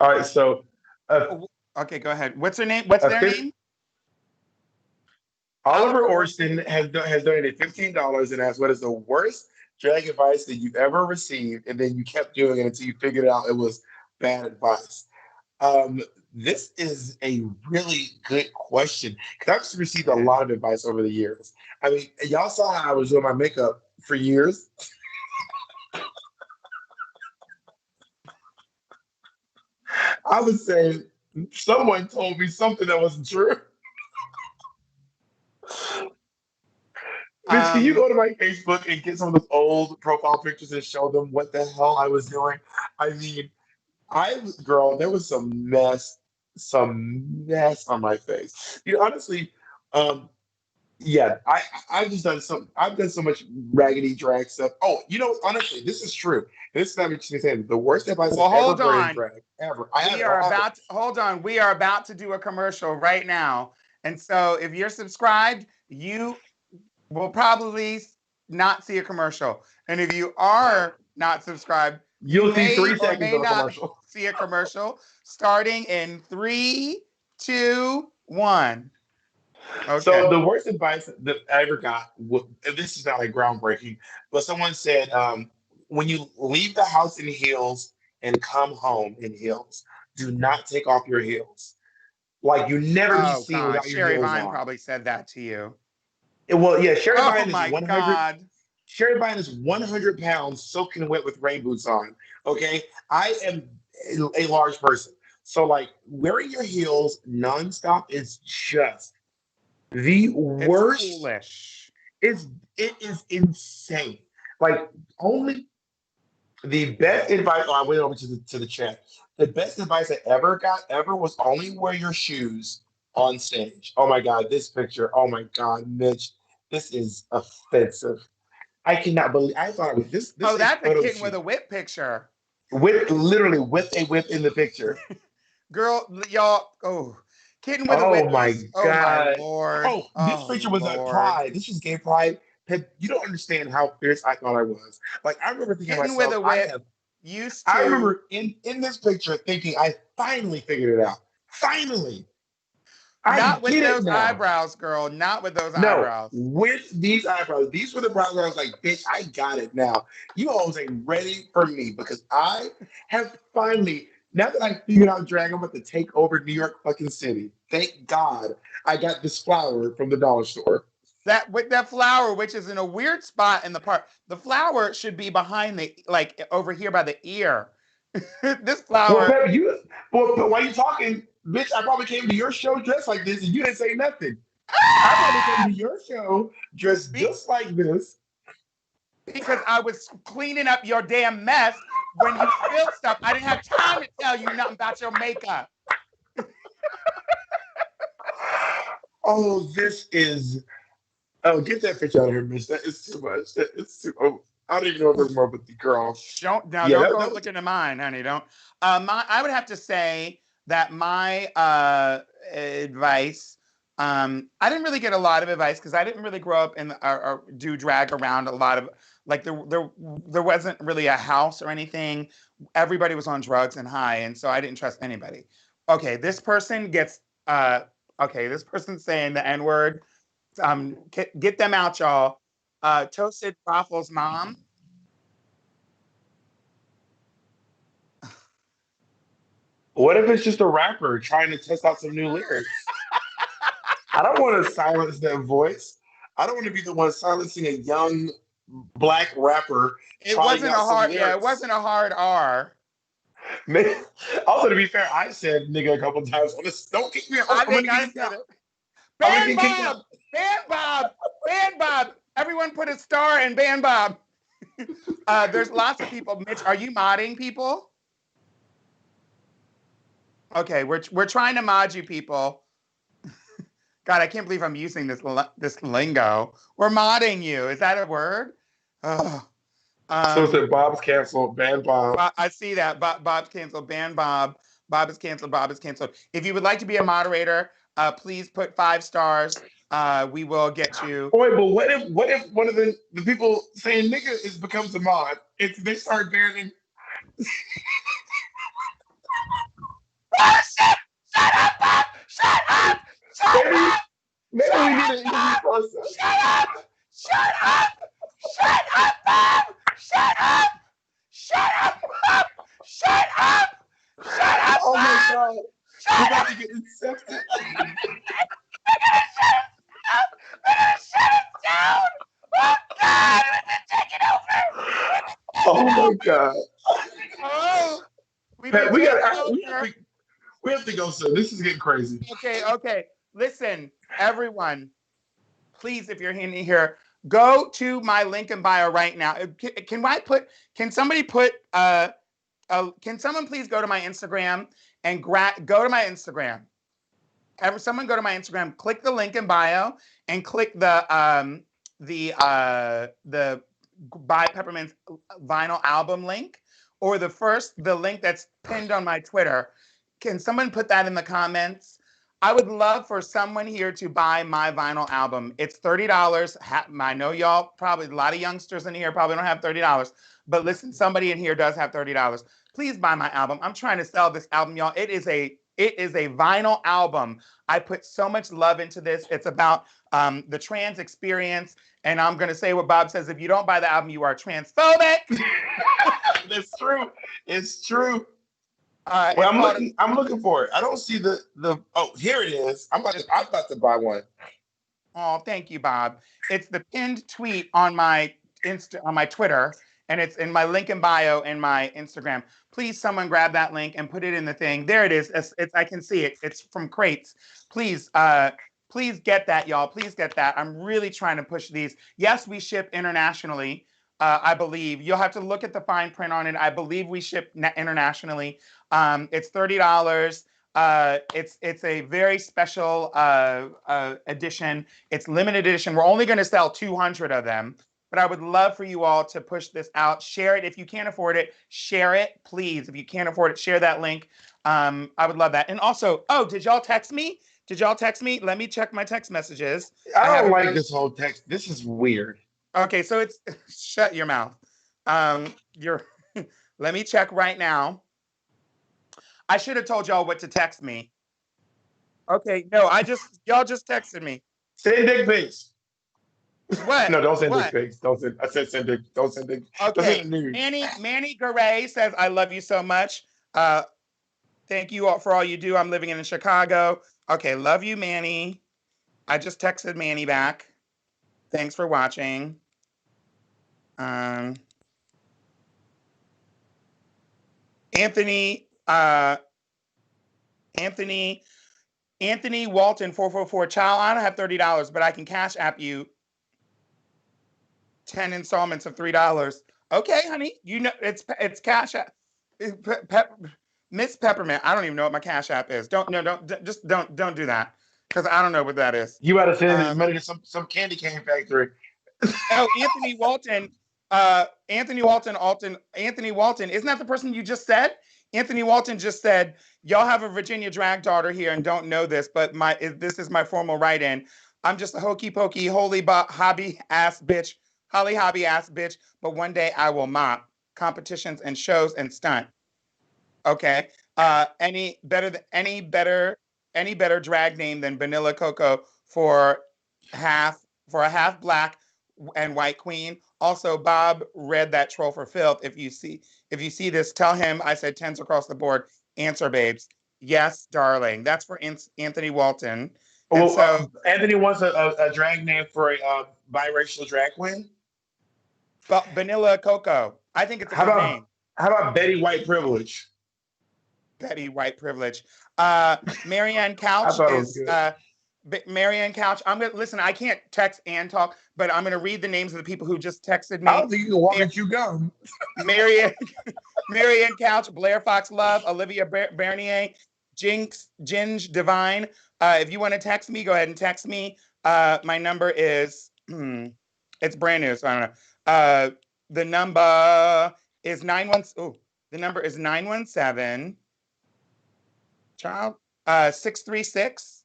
All right, so uh, okay, go ahead. What's her name? What's a their fifth, name? Oliver Oliver Orson Orson. has donated $15 and asked, "What is the worst drag advice that you've ever received?" And then you kept doing it until you figured out it was bad advice. Um, this is a really good question because I've just received a lot of advice over the years. I mean, y'all saw how I was doing my makeup for years. I was saying someone told me something that wasn't true. Bitch, can you Um, go to my Facebook and get some of those old profile pictures and show them what the hell I was doing? I mean, girl, there was some mess on my face. You know, honestly, um, yeah, I've done so much raggedy drag stuff. Oh, you know, honestly, this is true. This is not what you're saying. The worst advice I've well, ever hold heard in on. drag, ever. We I'll are have it. about to, hold on. We are about to do a commercial right now. And so if you're subscribed, you will probably not see a commercial. And if you are not subscribed, you You'll see may three or seconds may of a not commercial. see a commercial starting in 3, 2, 1. So Okay. the worst advice that I ever got, and this is not like groundbreaking, but someone said, when you leave the house in heels and come home in heels, do not take off your heels. Like you never be Oh seen God. without your Sherry heels Vine on. probably said that to you. Well, yeah, Sherry Oh Vine is my 100. God. Sherry Vine is 100 pounds soaking wet with rain boots on. Okay, I am a large person, so like wearing your heels nonstop is just the It's worst. foolish. It's it is insane. Like only the best advice. Oh, I went over to the chat. The best advice I ever got ever was only wear your shoes on stage. Oh my god, this picture. Oh my god, Mitch, this is offensive. I cannot believe. I thought it was this. This Oh, is a that's a photo kitten with shoot a whip picture. with literally with a whip in the picture. Girl, y'all, oh, kitten with a whip. Oh my Oh my god. Lord. Oh, this Oh picture was at Lord. Pride. This was gay Pride. You don't understand how fierce I thought I was. Like I remember thinking to Kitten with myself, a whip used I to, remember in this picture thinking I finally figured it out. Finally. I not with get it those now. eyebrows, girl, not with those No, eyebrows. with these eyebrows, these were the brows where I was like, bitch, I got it now. You hoes ain't ready for me because I have finally, now that I figured out drag, I'm about to take over New York fucking city. Thank God I got this flower from the dollar store. That with that flower, which is in a weird spot in the park. The flower should be behind the, like over here by the ear. This Well, flower, Pep, but while you talking, bitch, I probably came to your show dressed like this and you didn't say nothing. I probably came to your show dressed be, just like this. because I was cleaning up your damn mess when you spilled stuff. I didn't have time to tell you nothing about your makeup. Oh, this is. Oh, get that picture out of here, Miss. That is too much. It's too. Oh, I don't even know if there's more, but the girl. Yeah, Don't go that was. looking at mine, honey. Don't. I would have to say that my advice. I didn't really get a lot of advice because I didn't really grow up in or do drag around a lot of, like there wasn't really a house or anything. Everybody was on drugs and high, and so I didn't trust anybody. Okay, this person gets okay, this person's saying the N word. Get them out, y'all. Toasted Waffles mom. What if it's just a rapper trying to test out some new lyrics? I don't want to silence that voice. I don't want to be the one silencing a young black rapper It trying wasn't out a some hard, yeah, it lyrics. wasn't a hard R. Man, also, to be fair, I said nigga a couple times on this. Don't kick me out. I I'm gonna think get I kicked said out. it. I'm gonna Ban get kicked Bob! out. Ban Bob! Ban Bob! Everyone put a star in Ban Bob. There's lots of people. Mitch, are you modding people? Okay, we're trying to mod you people. God, I can't believe I'm using this lingo. We're modding you. Is that a word? Oh, So it um, said Bob's canceled, ban Bob. I see that. Bob's canceled. Ban Bob. Bob is canceled. Bob is canceled. If you would like to be a moderator, please put 5 stars. We will get you. Oh wait, but what if one of the people saying nigga is becomes a mod? If they start banning, Oh, shit! Shut up, Bob! Shut up! Shut maybe up! maybe Shut we need up, an interview Bob! process. Shut up! Shut up! Shut up, Bob! Shut up! Shut up, Bob! Shut up! Shut up, Oh my Bob! god, we're Shut about up! to get incepted. They're gonna shut us up! They're gonna shut us down! Oh God! We've been taken over! Oh We've been my taken god, over! Oh, we've been Pat, taken we over. we have to go soon. This is getting crazy. Okay, okay. Listen, everyone, please, if you're in here, go to my link in bio right now. Can somebody put, can someone please go to my Instagram and go to my Instagram? Someone go to my Instagram, click the link in bio, and click the buy Peppermint's vinyl album link, or the link that's pinned on my Twitter. Can someone put that in the comments? I would love for someone here to buy my vinyl album. It's $30. I know y'all probably, a lot of youngsters in here probably don't have $30, but listen, somebody in here does have $30. Please buy my album. I'm trying to sell this album, y'all. It is a vinyl album. I put so much love into this. It's about the trans experience. And I'm going to say what Bob says. If you don't buy the album, you are transphobic. That's true. It's true. Well, It's called, I'm looking for it. I don't see the. Oh, here it is. I'm about to buy one. oh, thank you, Bob. It's the pinned tweet on my on my Twitter, and it's in my link in bio in my Instagram. Please, someone grab that link and put it in the thing. There it is. I can see it. It's from Crates. Please, please get that, y'all. Please get that. I'm really trying to push these. Yes, we ship internationally. I believe you'll have to look at the fine print on it. I believe we ship internationally. It's $30. It's a very special edition. It's limited edition. We're only going to sell 200 of them, but I would love for you all to push this out. Share it if you can't afford it. Share it, please. If you can't afford it, share that link. I would love that. And also, oh, did y'all text me? Did y'all text me? Let me check my text messages. I I don't haven't like done. this whole text. This is weird. Okay, so it's shut your mouth. You're. Let me check right now. I should have told y'all what to text me. Okay, no, y'all just texted me. Send dick pics. What? No, don't send dick What? pics. Don't send. I said send dick. Don't send dick. Don't send Okay. the nude. Manny Garay says, I love you so much. Uh, thank you all for all you do. I'm living in Chicago. Okay, love you, Manny. I just texted Manny back. Thanks for watching. Um, Anthony, Anthony, Anthony Walton 444. Child, I don't have $30, but I can cash app you 10 installments of $3. Okay, honey. You know it's cash app. Miss Peppermint. I don't even know what my cash app is. Don't do that. Because I don't know what that is. You gotta send this money to some candy cane factory. Oh, Anthony Walton. Anthony Walton. Isn't that the person you just said? Anthony Walton just said, y'all have a Virginia drag daughter here and don't know this, but this is my formal write-in. I'm just a hokey pokey, hobby ass bitch, holly hobby ass bitch, but one day I will mop competitions and shows and stunt. Okay. Any better drag name than Vanilla Coco for a half black and white queen. Also, Bob read that troll for filth. If you see this, tell him I said tens across the board. Answer, babes. Yes, darling. That's for Anthony Walton. And Well, so, Anthony wants a drag name for a biracial drag queen. Vanilla Coco. I think it's a How good about name. how about Betty White Privilege? Betty White privilege. Marianne I Couch thought it was is good. Marianne Couch. I'm gonna listen. I can't text and talk, but I'm gonna read the names of the people who just texted I me. don't think you can walk and chew gum. Marianne, Marianne Couch, Blair Fox Love, Olivia Bernier, Jinx, Ginge Divine. If you want to text me, go ahead and text me. My number is it's brand new, so I don't know. The number is 91. Oh, the number is 917 child 636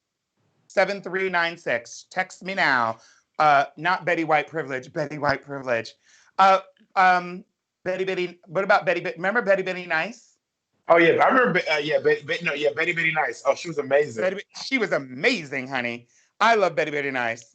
7396. Text me now. Not Betty White privilege, Betty White privilege. Uh, um, Betty, what about Betty? Remember Betty Nice? Oh yeah, I remember. Yeah, no, yeah, Betty Betty Nice. Oh, she was amazing. She was amazing, honey. I love Betty Nice.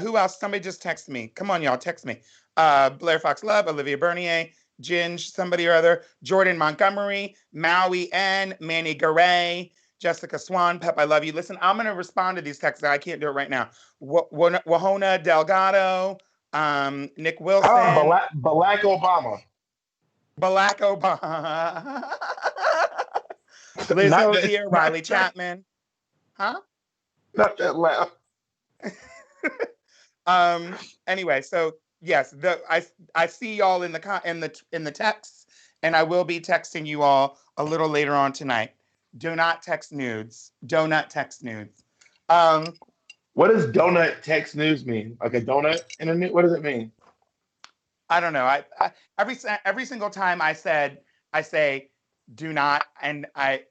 Who else? Somebody just text me. Come on, y'all, text me. Blair Fox Love, Olivia Bernier, Ginge, somebody or other, Jordan Montgomery, Maui N, Manny Garay, Jessica Swan, Pep, I love you. Listen, I'm gonna respond to these texts. I can't do it right now. Wahona Delgado, Nick Ah, Wilson, Barack Obama. Barack Obama, Liz Not that. Hosier, Riley Chapman, huh? Not that loud. Anyway, so yes, I see y'all in the texts, and I will be texting you all a little later on tonight. Do not text nudes. Do not text nudes. Um, What does donut text news mean? Like a donut in a new? What does it mean? I don't know. Every single time I say do not, and I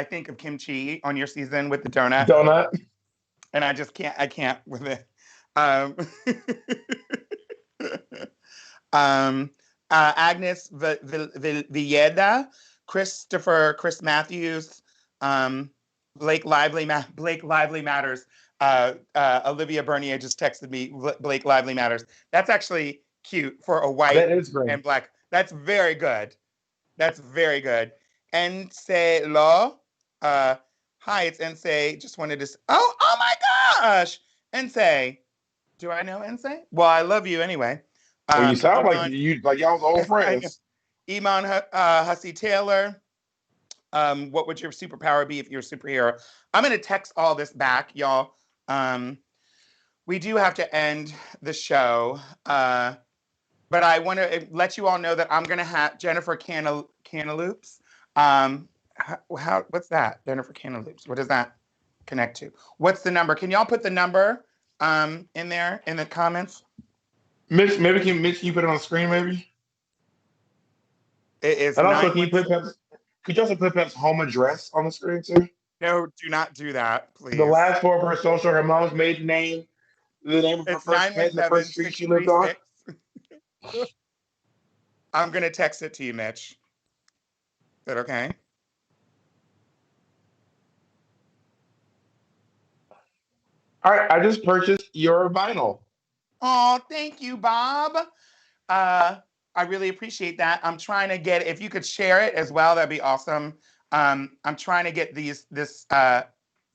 think of kimchi on your season with the donut, Donut. and I can't with it. Um, Agnes Villeda, Chris Matthews, Blake Lively Matters. Olivia Bernier just texted me, Blake Lively Matters. That's actually cute for a white That is great. and black. That's very good. That's very good. Ense Law. Hi, it's Ense. Just wanted to. Oh my gosh. Ense. Do I know Ense? Well, I love you anyway. Well, you sound like Iman, you like y'all was old I know. friends. Iman Hussey Taylor. What would your superpower be if you're a superhero? I'm going to text all this back, y'all. We do have to end the show. But I want to let you all know that I'm going to have Jennifer Cantaloops. What's that? Jennifer Cantaloops. What does that connect to? What's the number? Can y'all put the number in there in the comments? Mitch, can you put it on the screen, maybe? It is And also, can you 916. put Pep's? Could you also put Pep's home address on the screen too? No, do not do that, The please. last four of her social, her mom's maiden name, the name of her It's first pet, and the first street she lived on. 917-636. I'm going to text it to you, Mitch. Is that okay? All right, I just purchased your vinyl. Oh, thank you, Bob. I really appreciate that. I'm trying to get, if you could share it as well, that'd be awesome. I'm trying to get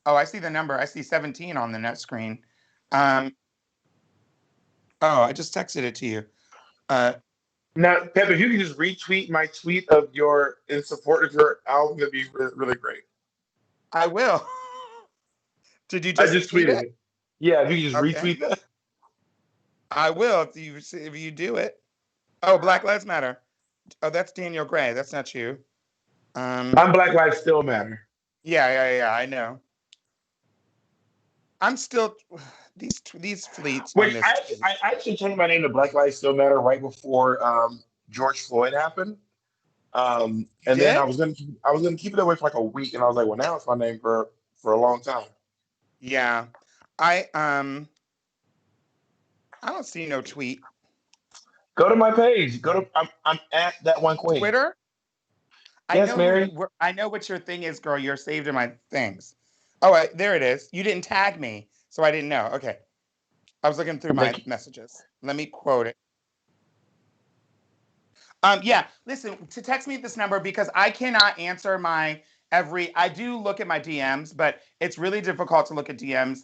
oh, I see the number. I see 17 on the net screen. Oh, I just texted it to you. Now, Pep, if you could just retweet my tweet of your in support of your album, that'd be really, really great. I will. Did you I just just tweet tweeted it? it. Yeah, if you could just Okay. retweet that. I will if you do it. Oh, Black Lives Matter. Oh, that's Daniel Gray. That's not you. I'm Black Lives Still Matter. Yeah. I know. I'm still these fleets on Which this. I actually changed my name to Black Lives Still Matter right before George Floyd happened. You And then did? I was gonna keep it that way for like a week, and I was like, well, now it's my name for a long time. Yeah. I I don't see no tweet. Go to my page. Go to I'm at that one queen. Twitter? I Yes, know Mary. I know what your thing is, girl. You're saved in my things. Oh, there it is. You didn't tag me, so I didn't know. Okay. I was looking through my Thank you. messages. Let me quote it. Yeah, listen, to text me at this number because I cannot answer my I do look at my DMs, but it's really difficult to look at DMs.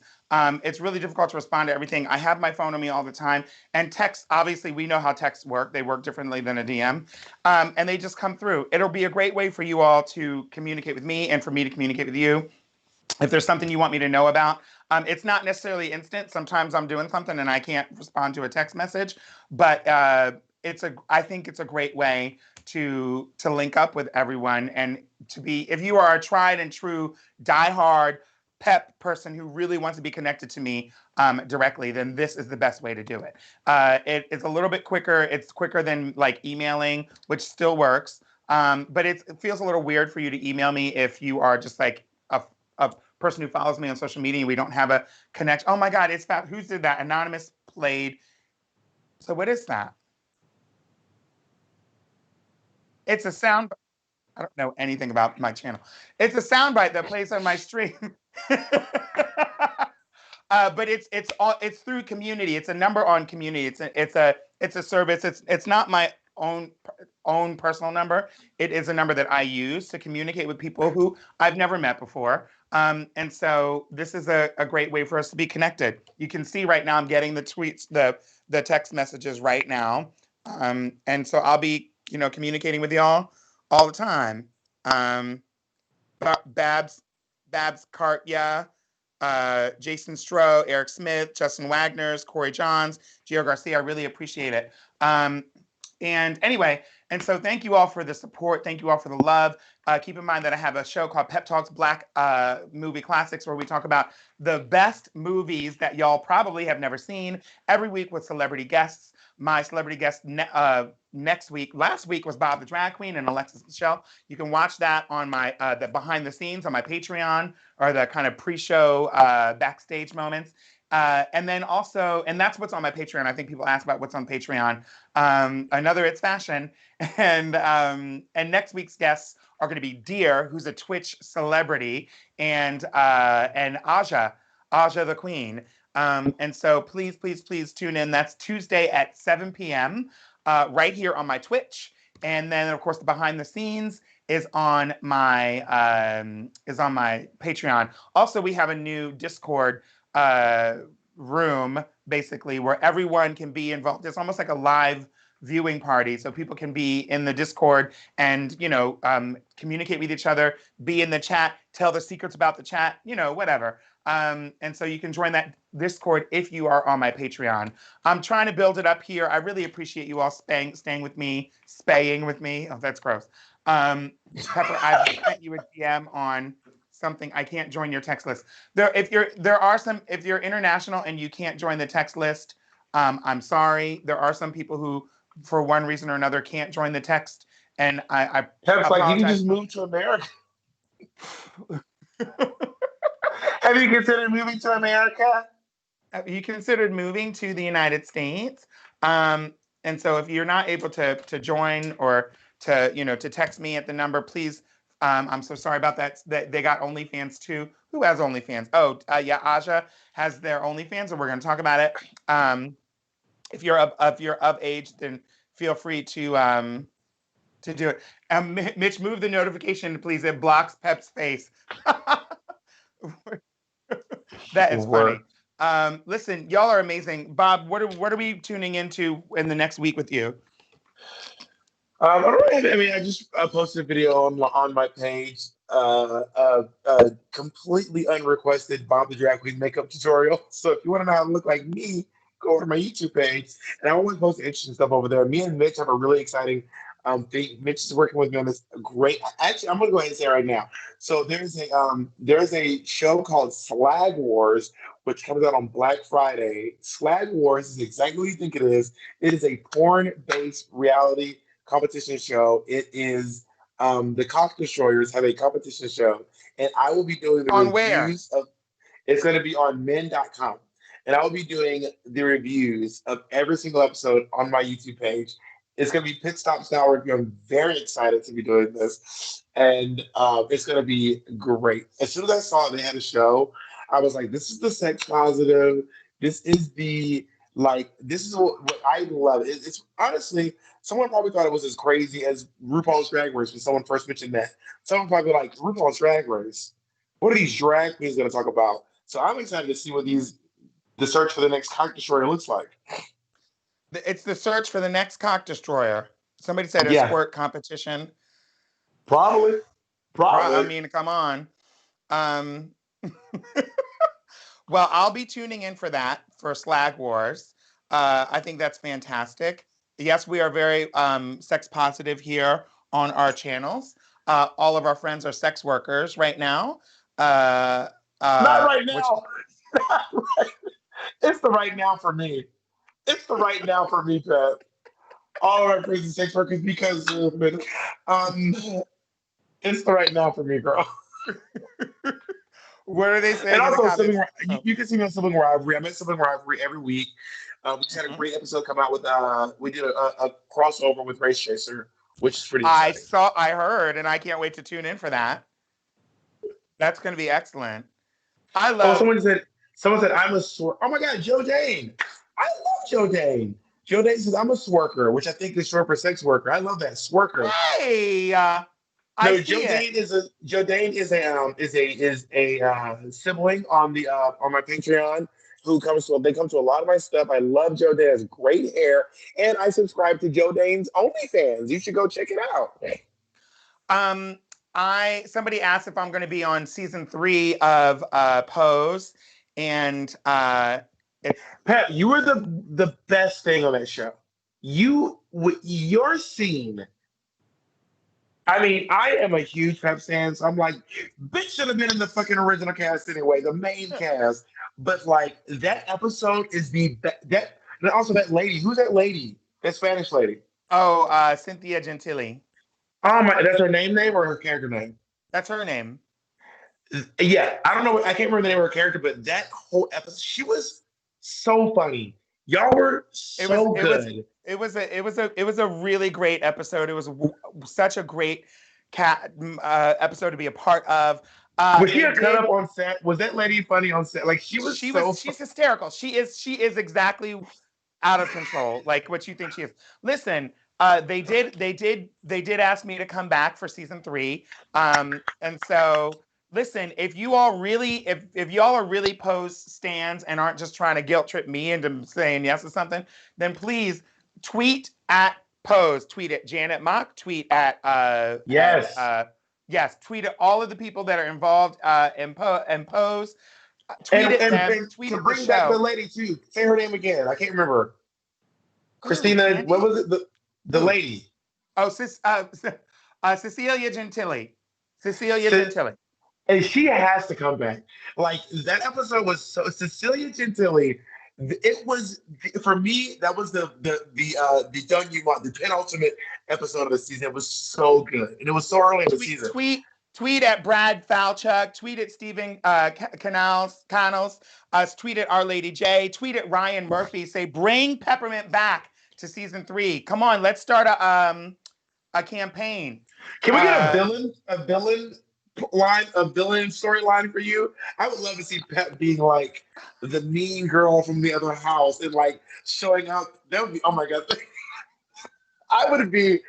It's really difficult to respond to everything. I have my phone on me all the time. And text, obviously, we know how texts work. They work differently than a DM. And they just come through. It'll be a great way for you all to communicate with me and for me to communicate with you. If there's something you want me to know about, it's not necessarily instant. Sometimes I'm doing something and I can't respond to a text message, but I think it's a great way to link up with everyone and to be, if you are a tried and true diehard Pep person who really wants to be connected to me directly, then this is the best way to do it. It's a little bit quicker. It's quicker than like emailing, which still works. But it feels a little weird for you to email me if you are just like a person who follows me on social media and we don't have a connection. Oh my God, it's that. Who did that? Anonymous played. So what is that? It's a sound. I don't know anything about my channel. It's a soundbite that plays on my stream. But it's through community. It's a number on community. It's a service. It's not my own personal number. It is a number that I use to communicate with people who I've never met before. And so this is a great way for us to be connected. You can see right now I'm getting the tweets, the text messages right now. And so I'll be, communicating with y'all all the time. Babs Cart, yeah. Jason Stroh, Eric Smith, Justin Wagner's, Corey Johns, Gio Garcia. I really appreciate it. And anyway, and so thank you all for the support. Thank you all for the love. Keep in mind that I have a show called Pep Talks Black Movie Classics where we talk about the best movies that y'all probably have never seen every week with celebrity guests. My celebrity guest last week was Bob the Drag Queen and Alexis Michelle. You can watch that on my the behind the scenes on my Patreon or the kind of pre-show backstage moments. And then also, and that's what's on my Patreon. I think people ask about what's on Patreon. Another It's Fashion. And next week's guests are going to be Deer, who's a Twitch celebrity, and Aja the Queen. And so please, please, please tune in. That's Tuesday at 7 p.m. Right here on my Twitch. And then, of course, the behind the scenes is on my Patreon. Also, we have a new Discord room, basically, where everyone can be involved. It's almost like a live viewing party, so people can be in the Discord and communicate with each other, be in the chat, tell the secrets about the chat, whatever. And so you can join that Discord if you are on my Patreon. I'm trying to build it up here. I really appreciate you all spaying with me. Oh, that's gross. Pepper, I've sent you a DM on something. I can't join your text list. If you're international and you can't join the text list, I'm sorry. There are some people who, for one reason or another, can't join the text, and I Pep's like, you can apologize. just move to America. Have you considered moving to America? Have you considered moving to the United States? And so if you're not able to join or to text me at the number, please. I'm so sorry about that. They got OnlyFans too. Who has OnlyFans? Oh, yeah, Aja has their OnlyFans, and we're going to talk about it. If you're of age, then feel free to do it. Mitch, move the notification, please. It blocks Pep's face. That is funny. Listen, y'all are amazing. Bob, what are we tuning into in the next week with you? I just posted a video on my page, completely unrequested Bob the Drag Queen makeup tutorial. So if you want to know how to look like me, go over to my YouTube page. And I always post interesting stuff over there. Me and Mitch have a really exciting thing. Mitch is working with me on this great. Actually, I'm gonna go ahead and say it right now. So there's a show called Slag Wars, which comes out on Black Friday. Slag Wars is exactly what you think it is. It is a porn-based reality competition show. It is the Cock Destroyers have a competition show, and I will be doing the On reviews of. It's going to be on men.com, and I will be doing the reviews of every single episode on my YouTube page. It's going to be Pit Stop style review. I'm very excited to be doing this, and it's going to be great. As soon as I saw they had a show, I was like, "This is the sex positive. This is the Like this is what I love. It's honestly, someone probably thought it was as crazy as RuPaul's Drag Race when someone first mentioned that. Someone probably like RuPaul's Drag Race. What are these drag queens going to talk about? So I'm excited to see what the search for the next cock destroyer looks like. It's the search for the next cock destroyer. Somebody said a Yeah, squirt competition. probably, I probably. mean, come on. Um, well, I'll be tuning in for that for Slag Wars. I think that's fantastic. Yes, we are very sex positive here on our channels. All of our friends are sex workers right now. Uh, Not right which now. Not right. It's the right now for me. It's the right now for me, Pat. All of our crazy sex workers because um, it's the right now for me, girl. what are they And saying in the also, sibling, comments? you, Oh. you can see me on Sibling Rivalry. I'm at Sibling Rivalry every week. We just had a Mhm. great episode come out with, we did a crossover with Race Chaser, which is pretty I exciting. saw, I heard, and I can't wait to tune in for that. That's going to be excellent. I Oh, love. someone said, I'm a swerk. Oh my God, Joe Dane. I love Joe Dane. Joe Dane says, I'm a swerker, which I think is short for sex worker. I love that. Swerker. Hey, I No, see it. Joe Dane is a sibling on my Patreon who comes to they come to a lot of my stuff. I love Joe Dane. Has great hair, and I subscribe to Joe Dane's OnlyFans. You should go check it out. Um, I somebody asked if I'm going to be on season 3 of Pose, and it's Pep, you were the best thing on that show. Your scene. I mean, I am a huge Pep fan, so I'm like, bitch should have been in the fucking original cast anyway, the main cast. But like that episode is that and also that lady. Who's that lady? That Spanish lady. oh Cynthia Gentili. Oh my, that's her name or her character name? That's her name. Yeah, I don't know. I can't remember the name of her character, but that whole episode, she was so funny. Y'all were It was so it was good. it was a really great episode. It was such a great cat episode to be a part of. Was she They a cut did. up on set? Was that lady funny on set? Like she was so. She's hysterical. She is exactly out of control, like what you think she is. Listen, they did ask me to come back for season 3, and so listen, if y'all are really Pose stands and aren't just trying to guilt trip me into saying yes to something, then please tweet at Pose, tweet at Janet Mock, tweet at Yes. yes, tweet at all of the people that are involved in Pose. Tweet And, at and them, and tweet to at the bring back the show. lady too. Say her name again. I can't remember. Ooh, Christina. What Candy? was it? The Who? lady. Oh, Cecilia Gentili. Cecilia Si- Gentili. And she has to come back. Like that episode was so Cecilia Gentili. It was for me. That was the done you want the penultimate episode of the season. It was so good, and it was so early in the Tweet, season. tweet, tweet at Brad Falchuk. Tweet at Stephen Canals. Tweet at Our Lady J. Tweet at Ryan Murphy. Say bring Peppermint back to season 3. Come on, let's start a campaign. Can we get Uh, a villain storyline for you? I would love to see Pep being like the mean girl from the other house and like showing up. That would be oh my god. I would be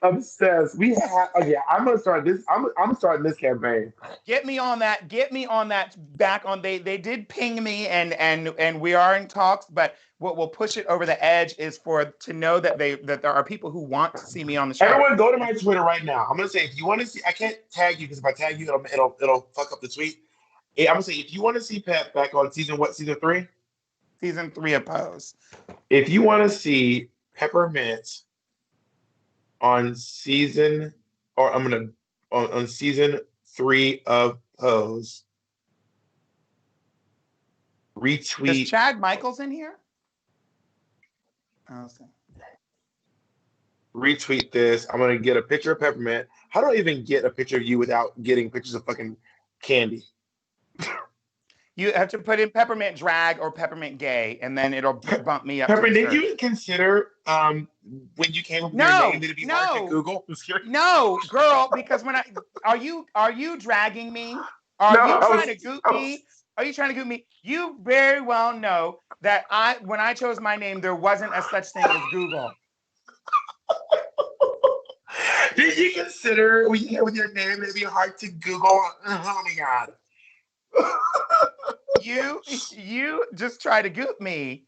obsessed. We have oh yeah, I'm gonna start this. I'm starting this campaign. Get me on that. Get me on that. Back on. They did ping me, and we are in talks. But what will push it over the edge is for to know that there are people who want to see me on the show. Everyone go to my Twitter right now. I'm gonna say if you want to see I can't tag you because if I tag you it'll fuck up the tweet. I'm gonna say if you want to see Pep back on season 3? Season 3 of Pose. If you want to see Peppermint on season or I'm gonna on season 3 of Pose. Is Retweet. Chad Michaels in here? Oh, Retweet this. I'm gonna get a picture of Peppermint. How do I even get a picture of you without getting pictures of fucking Candy? you have to put in Peppermint drag or Peppermint gay, and then it'll bump me up to the Peppermint, did search. you consider when you came up with your name No, did it be hard to no, Google? no, girl. Because when are you dragging me? Are No, you trying to goop I was me? Are you trying to Google me? You very well know that when I chose my name, there wasn't a such thing as Google. Did you consider with your name it'd be hard to Google? Oh my god. You just try to goop me.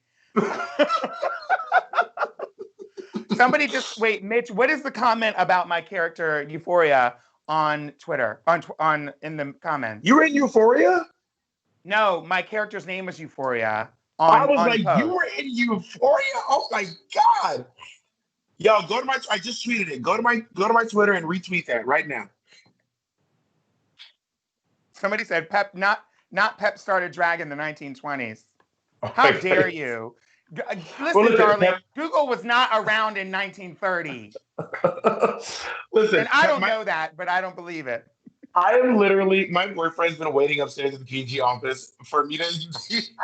Somebody just wait, Mitch. What is the comment about my character Euphoria on Twitter? On in the comments. You were in Euphoria? No, my character's name was Euphoria I on was like, you post. were in Euphoria? Oh my god. Yo, go to my I just tweeted it. Go to my Twitter and retweet that right now. Somebody said not Pep started drag in the 1920s. Oh How my dare face. you? Well, Listen, darling, Google was not around in 1930. listen, And I don't know that, but I don't believe it. I am literally my boyfriend's been waiting upstairs at the PG office for me to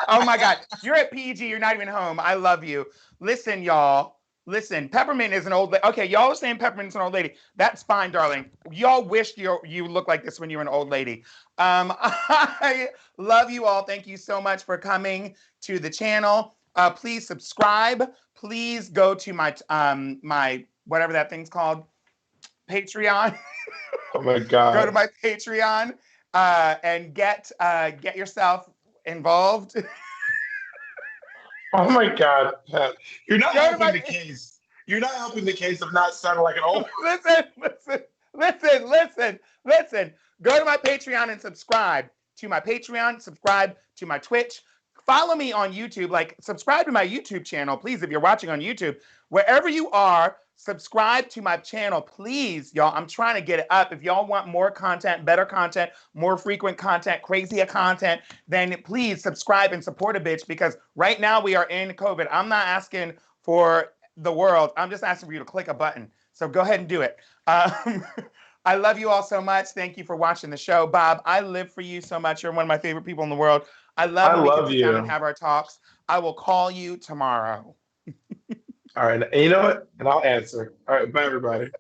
Oh my God. You're at PG. You're not even home. I love you. Listen, y'all. Listen, Peppermint is an old lady. Okay, y'all are saying Peppermint's an old lady. That's fine, darling. Y'all wished you looked like this when you were an old lady. I love you all. Thank you so much for coming to the channel. Please subscribe. Please go to my whatever that thing's called, Patreon. Oh my Go to god. my Patreon and get yourself involved. Oh my god, Pat. You're not Go to helping my the case. You're not helping the case of not sounding like an old. listen. Go to my Patreon and subscribe to my Patreon, subscribe to my Twitch. Follow me on YouTube. Like, subscribe to my YouTube channel, please, if you're watching on YouTube. Wherever you are, subscribe to my channel, please, y'all. I'm trying to get it up. If y'all want more content, better content, more frequent content, crazier content, then please subscribe and support a bitch, because right now we are in COVID. I'm not asking for the world. I'm just asking for you to click a button. So go ahead and do it. I love you all so much. Thank you for watching the show. Bob, I live for you so much. You're one of my favorite people in the world. I love I when we can love sit down and you. have our talks. I will call you tomorrow. All right. And you know what? And I'll answer. All right. Bye, everybody.